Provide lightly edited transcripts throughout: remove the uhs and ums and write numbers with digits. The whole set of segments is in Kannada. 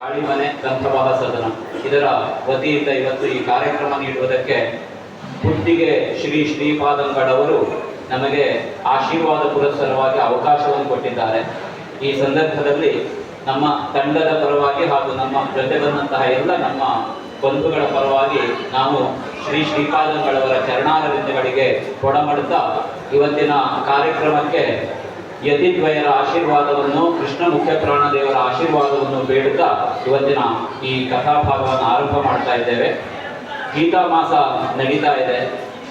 ಕಾಳಿಮನೆ ಗ್ರಂಥವಾಹ ಸದನ ಇದರ ವತಿಯಿಂದ ಇವತ್ತು ಈ ಕಾರ್ಯಕ್ರಮ ನೀಡುವುದಕ್ಕೆ ಹುಟ್ಟಿಗೆ ಶ್ರೀ ಶ್ರೀಪಾದಂಗಳವರು ನಮಗೆ ಆಶೀರ್ವಾದ ಪುರಸ್ಸರವಾಗಿ ಅವಕಾಶವನ್ನು ಕೊಟ್ಟಿದ್ದಾರೆ. ಈ ಸಂದರ್ಭದಲ್ಲಿ ನಮ್ಮ ತಂಡದ ಪರವಾಗಿ ಹಾಗೂ ನಮ್ಮ ಜೊತೆ ಬಂದಂತಹ ಎಲ್ಲ ನಮ್ಮ ಬಂಧುಗಳ ಪರವಾಗಿ ನಾವು ಶ್ರೀ ಶ್ರೀಪಾದಂಗಳವರ ಚರಣಾರವಿಂದಗಳಿಗೆ ಕೊಡಮಡುತ್ತಾ ಇವತ್ತಿನ ಕಾರ್ಯಕ್ರಮಕ್ಕೆ ಯತಿದ್ವಯರ ಆಶೀರ್ವಾದವನ್ನು, ಕೃಷ್ಣ ಮುಖ್ಯ ಪ್ರಾಣದೇವರ ಆಶೀರ್ವಾದವನ್ನು ಬೇಡುತ್ತಾ ಇವತ್ತಿನ ಈ ಕಥಾಭಾಗವನ್ನು ಆರಂಭ ಮಾಡ್ತಾ ಇದ್ದೇವೆ. ಗೀತಾ ಮಾಸ ನಡೀತಾ ಇದೆ,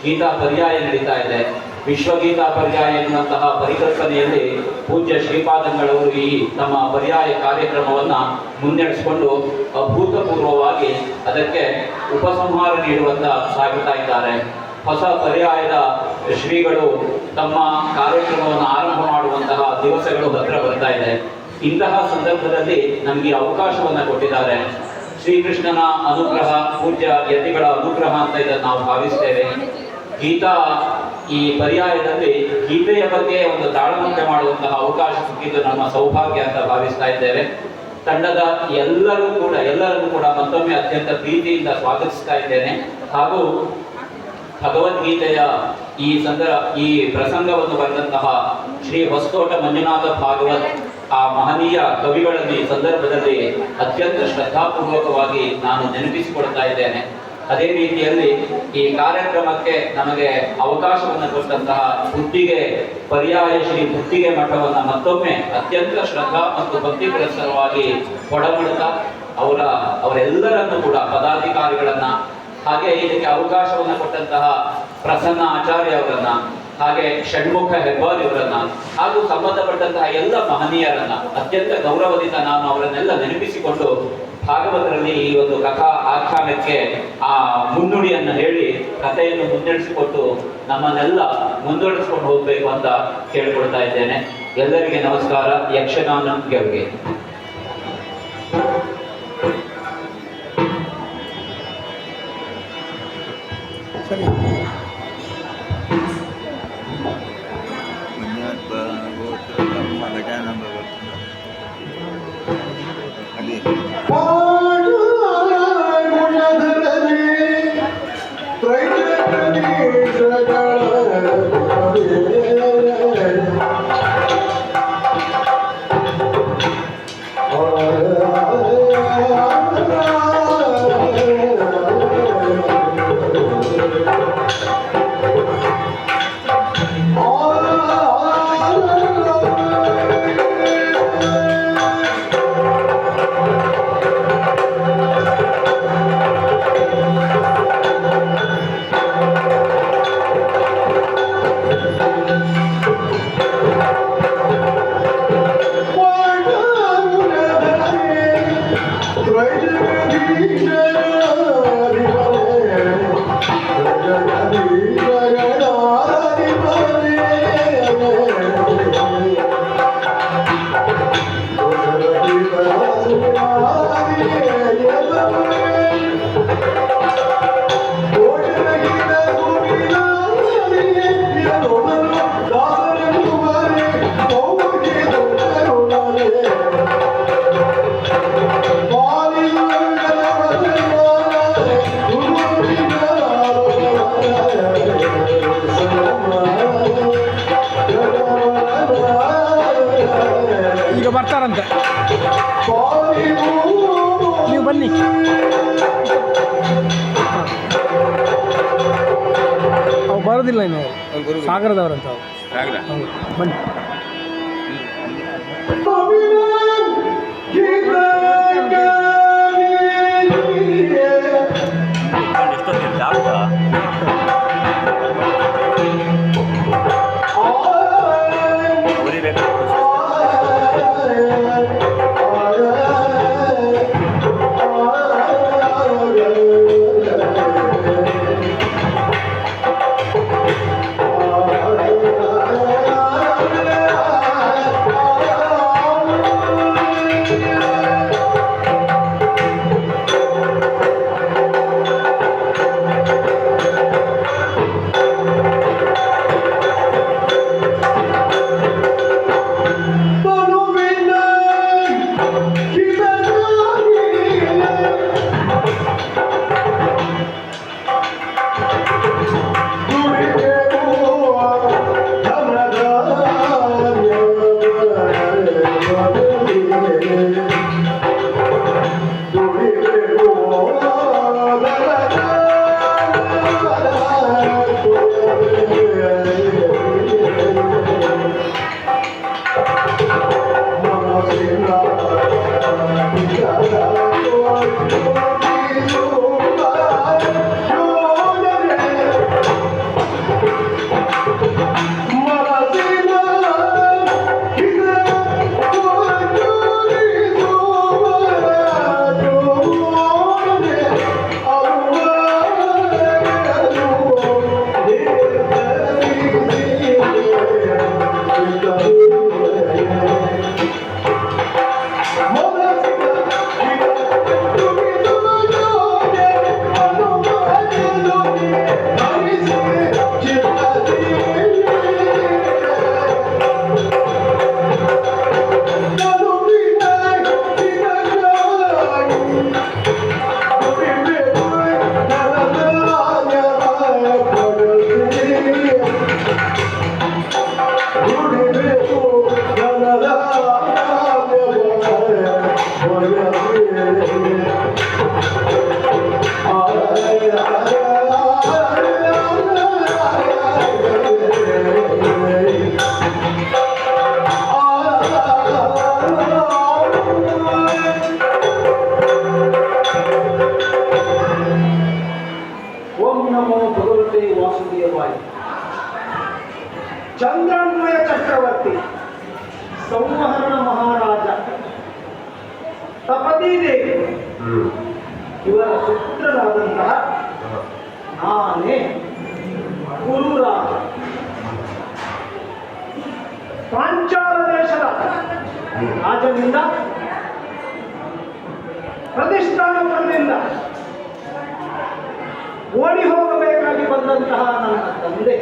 ಗೀತಾ ಪರ್ಯಾಯ ನಡೀತಾ ಇದೆ. ವಿಶ್ವಗೀತಾ ಪರ್ಯಾಯ ಎನ್ನುವಂತಹ ಪರಿಕಲ್ಪನೆಯಲ್ಲಿ ಪೂಜ್ಯ ಶ್ರೀಪಾದಂಗಳವರು ಈ ನಮ್ಮ ಪರ್ಯಾಯ ಕಾರ್ಯಕ್ರಮವನ್ನು ಮುನ್ನಡೆಸಿಕೊಂಡು ಅಭೂತಪೂರ್ವವಾಗಿ ಅದಕ್ಕೆ ಉಪಸಂಹಾರ ನೀಡುವಂತ ಸಾಗುತ್ತಾ ಇದ್ದಾರೆ. ಹೊಸ ಪರ್ಯಾಯದ ಶ್ರೀಗಳು ತಮ್ಮ ಕಾರ್ಯಕ್ರಮವನ್ನು ಆರಂಭ ಮಾಡುವಂತಹ ದಿವಸಗಳು ಹತ್ರ ಬರ್ತಾ ಇದೆ. ಇಂತಹ ಸಂದರ್ಭದಲ್ಲಿ ನಮಗೆ ಅವಕಾಶವನ್ನು ಕೊಟ್ಟಿದ್ದಾರೆ. ಶ್ರೀಕೃಷ್ಣನ ಅನುಗ್ರಹ, ಪೂಜ್ಯ ಯತಿಗಳ ಅನುಗ್ರಹ ಅಂತ ಇದನ್ನು ನಾವು ಭಾವಿಸ್ತೇವೆ. ಗೀತಾ ಈ ಪರ್ಯಾಯದಲ್ಲಿ ಗೀತೆಯ ಬಗ್ಗೆ ಒಂದು ತಾಳಮಂತ್ರ ಮಾಡುವಂತಹ ಅವಕಾಶ ಸಿಕ್ಕಿದ್ದು ನಮ್ಮ ಸೌಭಾಗ್ಯ ಅಂತ ಭಾವಿಸ್ತಾ ಇದ್ದೇವೆ. ತಂಡದ ಎಲ್ಲರನ್ನು ಕೂಡ ಮತ್ತೊಮ್ಮೆ ಅತ್ಯಂತ ಪ್ರೀತಿಯಿಂದ ಸ್ವಾಗತಿಸ್ತಾ ಇದ್ದೇನೆ. ಹಾಗೂ ಭಗವದ್ಗೀತೆಯ ಈ ಪ್ರಸಂಗವನ್ನು ಬರೆದಂತಹ ಶ್ರೀ ಹೊಸಕೋಟ ಮಂಜುನಾಥ ಭಾಗವತ್ ಆ ಮಹನೀಯ ಕವಿಗಳನ್ನು ಈ ಸಂದರ್ಭದಲ್ಲಿ ಅತ್ಯಂತ ಶ್ರದ್ಧಾಪೂರ್ವಕವಾಗಿ ನಾನು ನೆನಪಿಸಿಕೊಳ್ತಾ ಇದ್ದೇನೆ. ಅದೇ ರೀತಿಯಲ್ಲಿ ಈ ಕಾರ್ಯಕ್ರಮಕ್ಕೆ ನಮಗೆ ಅವಕಾಶವನ್ನು ಕೊಟ್ಟಂತಹ ಹುಟ್ಟಿಗೆ ಪರ್ಯಾಯ ಶ್ರೀ ಹುಟ್ಟಿಗೆ ಮಠವನ್ನು ಮತ್ತೊಮ್ಮೆ ಅತ್ಯಂತ ಶ್ರದ್ಧಾ ಮತ್ತು ಭಕ್ತಿ ಪುರಸ್ಸರವಾಗಿ ಕೊಡಮಡುತ್ತಾ ಅವರೆಲ್ಲರನ್ನು ಕೂಡ ಪದಾಧಿಕಾರಿಗಳನ್ನ, ಹಾಗೆ ಇದಕ್ಕೆ ಅವಕಾಶವನ್ನು ಕೊಟ್ಟಂತಹ ಪ್ರಸನ್ನ ಆಚಾರ್ಯ ಅವರನ್ನ, ಹಾಗೆ ಷಣ್ಮುಖ ಹೆಬ್ಬಾರ್ ಇವರನ್ನ, ಹಾಗೂ ಸಂಬಂಧಪಟ್ಟಂತಹ ಎಲ್ಲ ಮಹನೀಯರನ್ನ ಅತ್ಯಂತ ಗೌರವದಿಂದ ನಾನು ಅವರನ್ನೆಲ್ಲ ನೆನಪಿಸಿಕೊಂಡು ಭಾಗವತರಲ್ಲಿ ಈ ಒಂದು ಕಥಾ ಆಖ್ಯಾನಕ್ಕೆ ಆ ಮುನ್ನುಡಿಯನ್ನು ಹೇಳಿ ಕಥೆಯನ್ನು ಮುನ್ನಡೆಸಿಕೊಟ್ಟು ನಮ್ಮನ್ನೆಲ್ಲ ಮುಂದುವರಿಸಿಕೊಂಡು ಹೋಗಬೇಕು ಅಂತ ಕೇಳಿಕೊಳ್ತಾ ಇದ್ದೇನೆ. ಎಲ್ಲರಿಗೆ ನಮಸ್ಕಾರ. ಯಕ್ಷಗಾನ ಗೆಲ್ಗೆ. ಸರಿ. ಈಗ ಬರ್ತಾರಂತೆ, ನೀವು ಬನ್ನಿ. ಅವು ಬರೋದಿಲ್ಲ ಇನ್ನು, ಸಾಗರದವರಂತ ಬನ್ನಿ. ಚಂದ್ರನ್ವಯ ಚಕ್ರವರ್ತಿ, ಸಂವಹರಣ ಮಹಾರಾಜ, ತಪತಿ ದೇವಿ ಇವರ ಪುತ್ರರಾದಂತಹ ನಾನೇ ಗುರುರಾಜ. ಪಾಂಚಾಲ ದೇಶದ ರಾಜನಿಂದ ಪ್ರತಿಷ್ಠಾನದಿಂದ ಓಡಿ ಹೋಗಬೇಕಾಗಿ ಬಂದಂತಹ ನನ್ನ ತಂದೆ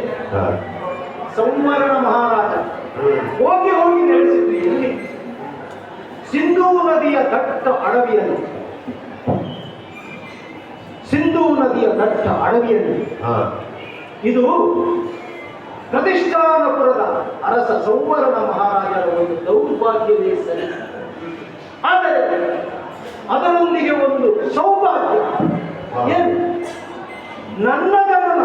ಸಂವರಣ ಮಹಾರಾಜ ಹೋಗಿ ನೆಲೆಸಿದ್ದು ಎಲ್ಲಿ? ಸಿಂಧೂ ನದಿಯ ದಟ್ಟ ಅಡವಿಯಲ್ಲಿ. ಸಿಂಧೂ ನದಿಯ ದಟ್ಟ ಅಡವಿಯಲ್ಲಿ ಇದು ಪ್ರತಿಷ್ಠಾನಪುರದ ಅರಸ ಸಂವರಣ ಮಹಾರಾಜರ ಒಂದು ದೌರ್ಭಾಗ್ಯವೇ ಸರಿ. ಆದರೆ ಅದರೊಂದಿಗೆ ಒಂದು ಸೌಭಾಗ್ಯ ಏನು? ನನ್ನ ಜನನ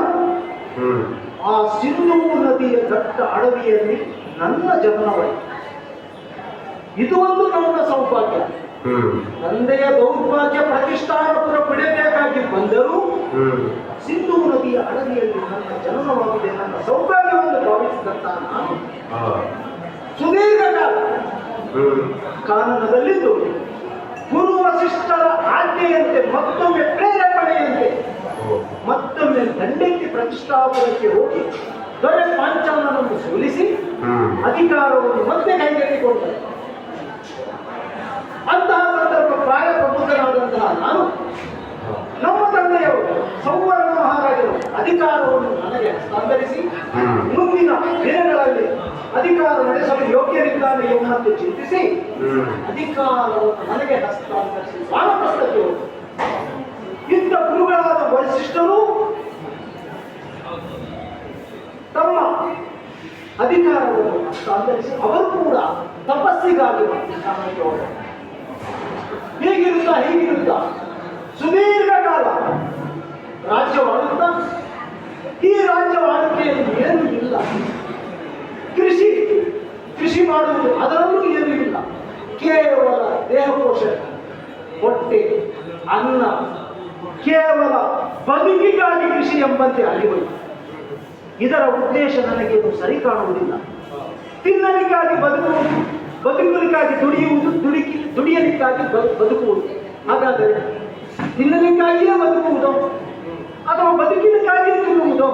ಆ ಸಿಂಧೂ ನದಿಯ ದಟ್ಟ ಅಡವಿಯಲ್ಲಿ ನನ್ನ ಜನನವಾಯಿತು. ಇದು ಒಂದು ನನ್ನ ಸೌಭಾಗ್ಯ. ತಂದೆಯ ದೌರ್ಭಾಗ್ಯ ಪ್ರತಿಷ್ಠಾನಪುರ ಬಿಡಬೇಕಾಗಿ ಬಂದರೂ ಸಿಂಧೂ ನದಿಯ ಅಡವಿಯಲ್ಲಿ ನನ್ನ ಜನನವಾಗಿದೆ. ನನ್ನ ಸೌಭಾಗ್ಯವನ್ನು ಭಾವಿಸಿದಂತ ನಾನು ಸುದೀರ್ಘ ಕಾನನದಲ್ಲಿದ್ದು ಗುರು ವಸಿಷ್ಠರ ಆಜ್ಞೆಯಂತೆ ಮತ್ತೊಮ್ಮೆ ಪ್ರೇರೇಪಣೆಯಂತೆ ಮತ್ತೊಮ್ಮೆ ದಂಡೆತ್ತಿ ಪ್ರತಿಷ್ಠಾಪನಕ್ಕೆ ಹೋಗಿ ದೊರೆ ಪಾಂಚಾಲನನ್ನು ಸೋಲಿಸಿ ಅಧಿಕಾರವನ್ನು ಮತ್ತೆ ಕೈಗೆತ್ತಿಕೊಂಡರು. ಅಂತಹ ಸಂದರ್ಭ ಪ್ರಾಯ ಪ್ರಬುದ್ಧನಾದಂತಹ ನಾನು ನಮ್ಮ ತಂದೆಯವರು ಸಂವರಣ ಮಹಾರಾಜರು ಅಧಿಕಾರವನ್ನು ನನಗೆ ಹಸ್ತಾಂತರಿಸಿ ಮುಂದಿನ ದಿನಗಳಲ್ಲಿ ಅಧಿಕಾರ ನಡೆಸಲು ಯೋಗ್ಯರಿದ್ದಾನೆ ಎಂಬಂತೆ ಚಿಂತಿಸಿ ಅಧಿಕಾರವನ್ನು ನನಗೆ ಹಸ್ತಾಂತರಿಸಿ ವಾನಪ್ರಸ್ಥಕ್ಕೆ ಹೋದರು. ಇಂಥ ಗುರುಗಳಾದ ವರಿಷ್ಠರು ತಮ್ಮ ಅಧಿಕಾರವನ್ನು ಹಸ್ತಾಂತರಿಸಿ ಅವರು ಕೂಡ ತಪಸ್ಸಿಗಾಗಿ ಸ್ಥಾನಕ್ಕೆ ಹೋದರು. ಹೀಗಿರುತ್ತಾ ಸುದೀರ್ಘ ಕಾಲ ರಾಜ್ಯವಾಡುತ್ತಾ ಈ ರಾಜ್ಯವಾಡಿಕೆಯಲ್ಲಿ ಏನೂ ಇಲ್ಲ. ಕೃಷಿ ಮಾಡುವುದು ಅದರಲ್ಲೂ ಏನೂ ಇಲ್ಲ. ಕೇವಲ ದೇಹ ಪೋಷಣೆ, ಹೊಟ್ಟೆ, ಅನ್ನ, ಕೇವಲ ಬದುಕಿಗಾಗಿ ಕೃಷಿ ಎಂಬಂತೆ ಅರಿವೋಯ್ತು. ಇದರ ಉದ್ದೇಶ ನನಗೇನು ಸರಿ ಕಾಣುವುದಿಲ್ಲ. ತಿನ್ನಲಿಕ್ಕಾಗಿ ಬದುಕುವುದು, ಬದುಕಲಿಕ್ಕಾಗಿ ದುಡಿಯುವುದು, ದುಡಿಯಲಿಕ್ಕಾಗಿ ಬದುಕುವುದು. ಹಾಗಾದರೆ ತಿನ್ನಲಿಕ್ಕಾಗಿಯೇ ಬದುಕುವುದು ಅಥವಾ ಬದುಕಿನಕ್ಕಾಗಿಯೇ ತಿನ್ನುವುದು?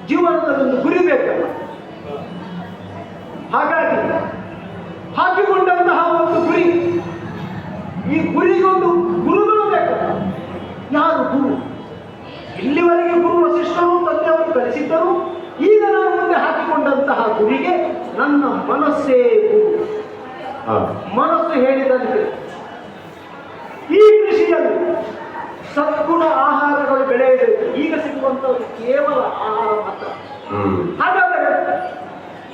ಜೀವನದಲ್ಲೊಂದು ಗುರಿ ಬೇಕಲ್ಲ. ಹಾಗಾಗಿ ಹಾಕಿಕೊಂಡಂತಹ ಒಂದು ಗುರಿ, ಈ ಗುರಿಗೊಂದು ಗುರುಗಳು ಬೇಕಲ್ಲ. ಯಾರು ಗುರು? ಇಲ್ಲಿವರೆಗೆ ಗುರು ವಸಿಷ್ಠರು ತಂದೆಯವರು ಕಲಿಸಿದ್ದರು. ಈಗ ನಾನು ಮುಂದೆ ಹಾಕಿಕೊಂಡಂತಹ ಗುರಿಗೆ ನನ್ನ ಮನಸ್ಸೇ ಗುರು. ಮನಸ್ಸು ಹೇಳಿದಂತೆ ಈ ಕೃಷಿಯಲ್ಲಿ ಸದ್ಗುಣ ಆಹಾರಗಳು ಬೆಳೆಯಬೇಕು. ಈಗ ಸಿಗುವಂಥದ್ದು ಕೇವಲ ಆಹಾರ ಮಾತ್ರ. ಹಾಗಾದರೆ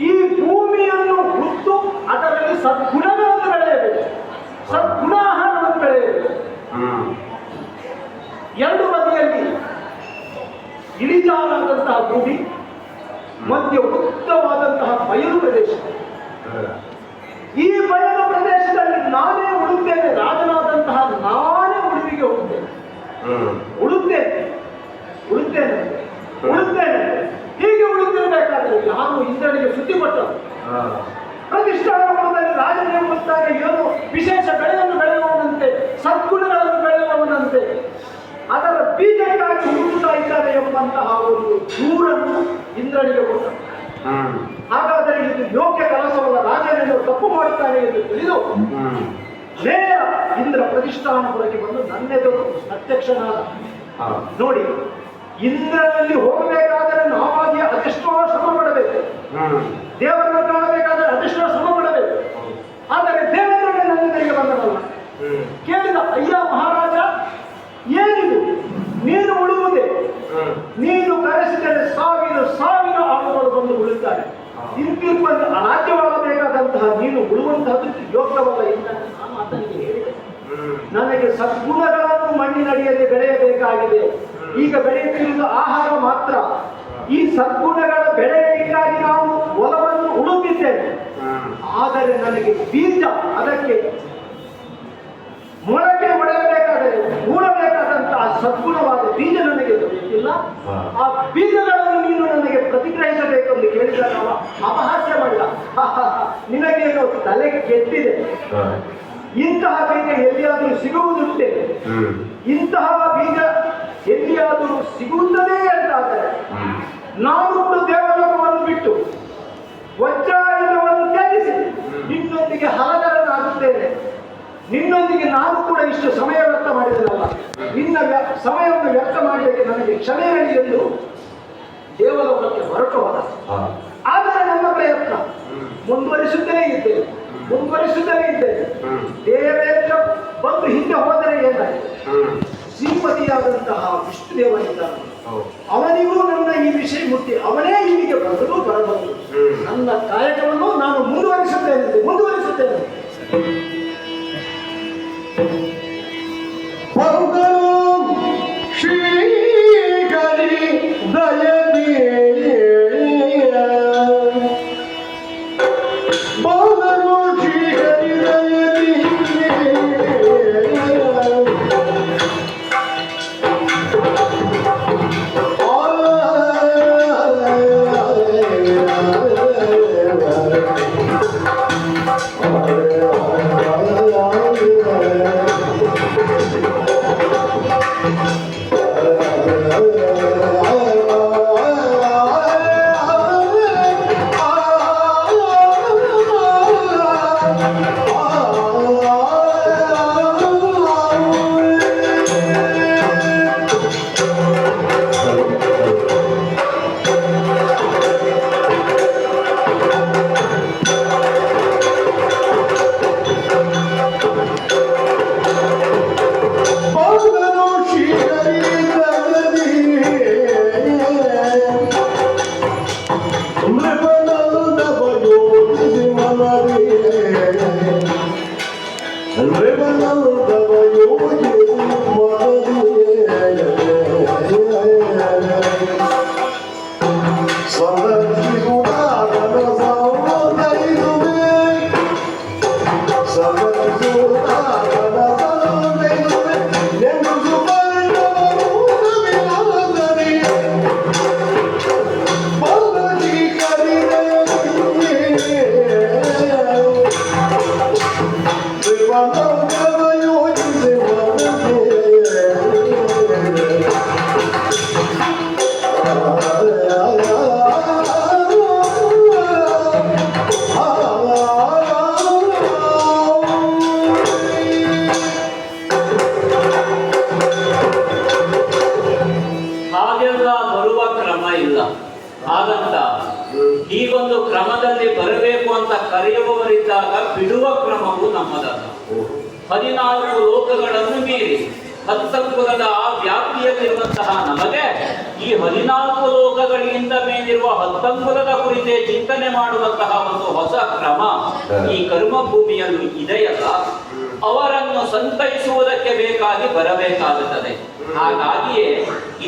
ಈ ಭೂಮಿಯನ್ನು ಹುಟ್ಟು ಅದರಲ್ಲಿ ಸದ್ಗುಣಗಳನ್ನು ಬೆಳೆಯಬೇಕು, ಸದ್ಗುಣ ಆಹಾರವನ್ನು ಬೆಳೆಯಬೇಕು. ಎರಡು ಬದಿಯಲ್ಲಿ ಇಳಿಜಾರಾದಂತಹ ಭೂಮಿ, ಮಧ್ಯ ಉತ್ತಮವಾದಂತಹ ಬಯಲು ಪ್ರದೇಶ. ಈ ಬಯಲು ಪ್ರದೇಶದಲ್ಲಿ ನಾನೇ ಉಳಿತೇನೆ, ರಾಜನಾದಂತಹ ಎಂಬಂತಹ ಒಂದು ದೂರನ್ನು ಇಂದ್ರನಿಗೆ ಕೊಟ್ಟರು. ಹಾಗಾದರೆ ಇದು ಯೋಗ್ಯ ಕೆಲಸವಲ್ಲ, ರಾಜನೇನು ತಪ್ಪು ಮಾಡುತ್ತಾನೆ ಎಂದು ತಿಳಿದು ನೇರ ಇಂದ್ರ ಪ್ರತಿಷ್ಠಾನಪುರಕ್ಕೆ ಬಂದು ನನ್ನೆದುರು ಪ್ರತ್ಯಕ್ಷನಾದ. ನೋಡಿ, ಇಂದ್ರನಲ್ಲಿ ಹೋಗಬೇಕಾದರೆ ನಾವಾಗಿ ಅದೆಷ್ಟೋ ಶ್ರಮ ಪಡಬೇಕು, ದೇವರನ್ನು ಕಾಣಬೇಕಾದರೆ ಅದೆಷ್ಟೋ ಶ್ರಮ ಪಡಬೇಕು. ಆದರೆ ದೇವರನ್ನೇ ನನ್ನೆದುರಿಗೆ ಬಂದನಲ್ಲ. ಕೇಳಿದ, ಅಯ್ಯ ಮಹಾರಾಜ, ಏನಿದು? ನೀನು ಉಳುವುದೇ, ನೀನು ಕರೆಸಿದರೆ ಸಾವಿರ ಆಳುಗಳು ಬಂದು ಉಳುತ್ತಾರೆ. ಇಂತಿರುವಂತ ರಾಜ್ಯವಾಗಬೇಕಾದಂತಹ ನೀನು ಉಳುವಂತಹದ್ದು ಯೋಗ್ಯವಲ್ಲ ಎಂದು ನಾನು ಆತನಿಗೆ ಹೇಳಿದೆ. ನನಗೆ ಸದ್ಗುಣಗಳನ್ನು ಮಣ್ಣಿನಡಿಯಲ್ಲಿ ಬೆಳೆಯಬೇಕಾಗಿದೆ. ಈಗ ಬೆಳೆಯುತ್ತಿರುವುದು ಆಹಾರ ಮಾತ್ರ. ಈ ಸದ್ಗುಣಗಳ ಬೆಳೆಯಲಿಕ್ಕಾಗಿ ನಾವು ಹೊಲವನ್ನು ಉಳುತ್ತಿದ್ದೇವೆ. ಆದರೆ ನನಗೆ ಬೀಜ, ಅದಕ್ಕೆ ಮೊಳಕೆ ಹೊಡೆಯಬೇಕಾದರೆ ಮೂಡಬೇಕಾದಂತಹ ಸದ್ಗುಣವಾದ ಬೀಜ ನನಗೆ ದೊರೆಯುತ್ತಿಲ್ಲ. ಆ ಬೀಜಗಳನ್ನು ನೀನು ನನಗೆ ಪ್ರತಿಗ್ರಹಿಸಬೇಕು ಎಂದು ಕೇಳಿದಾಗ ಅವ ಅಪಹಾಸ್ಯ ಮಾಡಿದ. ನಿನಗೇನು ತಲೆ ಕೆಟ್ಟಿದೆ? ಇಂತಹ ಬೀಜ ಎಲ್ಲಿಯಾದರೂ ಸಿಗುವುದುಂಟೆ? ಇಂತಹ ಬೀಜ ಎಲ್ಲಿಯಾದರೂ ಸಿಗುತ್ತದೆ ಅಂತಾದರೆ ನಾನು ಕೂಡ ದೇವಲೋಕವನ್ನು ಬಿಟ್ಟು ವಜ್ರಾಯುಧವನ್ನು ತ್ಯಜಿಸಿ ನಿನ್ನೊಂದಿಗೆ ಹಲಗರನಾಗುತ್ತೇನೆ. ನಿನ್ನೊಂದಿಗೆ ನಾನು ಕೂಡ ಇಷ್ಟು ಸಮಯ ವ್ಯರ್ಥ ಮಾಡಿದನಲ್ಲ, ನಿನ್ನ ಸಮಯವನ್ನು ವ್ಯರ್ಥ ಮಾಡಲಿಕ್ಕೆ ನನಗೆ ಕ್ಷಮೆ ಹೇಳಿ ಎಂದು ದೇವಲೋಕಕ್ಕೆ ಹೊರಟು ಹೋದ. ಆದರೆ ನನ್ನ ಪ್ರಯತ್ನ ಮುಂದುವರಿಸುತ್ತಲೇ ಇದ್ದೇನೆ. ದೇವೇಂದ್ರ ಬಂದು ಹಿಂದೆ ಹೋದರೆ ಏನಾಯಿತು? ಶ್ರೀಪತಿಯಾದಂತಹ ವಿಷ್ಣುದೇವನಿದ್ದಾನೆ, ಅವನಿಗೂ ನನ್ನ ಈ ವಿಷಯ ಮುಟ್ಟಿ ಅವನೇ ಇಲ್ಲಿಗೆ ಬರಬಹುದು. ನನ್ನ ಕಾಯಕವನ್ನು ನಾನು ಮುಂದುವರಿಸುತ್ತೇನೆ. ಶ್ರೀಗರಿ ದಯದಿ ಹಾಗಂತ ಹೀಗೊಂದು ಕ್ರಮದಲ್ಲಿ ಬರಬೇಕು ಅಂತ ಕರೆಯುವವರಿದ್ದಾಗ ಬಿಡುವ ಕ್ರಮವು ನಮ್ಮದಲ್ಲ. 14 ಲೋಕಗಳನ್ನು ಮೀರಿ ಹತ್ತಂಗುರದ ಆ ವ್ಯಾಪ್ತಿಯಲ್ಲಿರುವಂತಹ ನಮಗೆ ಈ 14 ಲೋಕಗಳಿಂದ ಮೇಲಿರುವ ಹತ್ತಂಗುರದ ಕುರಿತೇ ಚಿಂತನೆ ಮಾಡುವಂತಹ ಒಂದು ಹೊಸ ಕ್ರಮ ಈ ಕರ್ಮಭೂಮಿಯಲ್ಲಿ ಇದೆಯಲ್ಲ, ಅವರನ್ನು ಸಂತೈಸುವುದಕ್ಕೆ ಬೇಕಾಗಿ ಬರಬೇಕಾಗುತ್ತದೆ. ಹಾಗಾಗಿಯೇ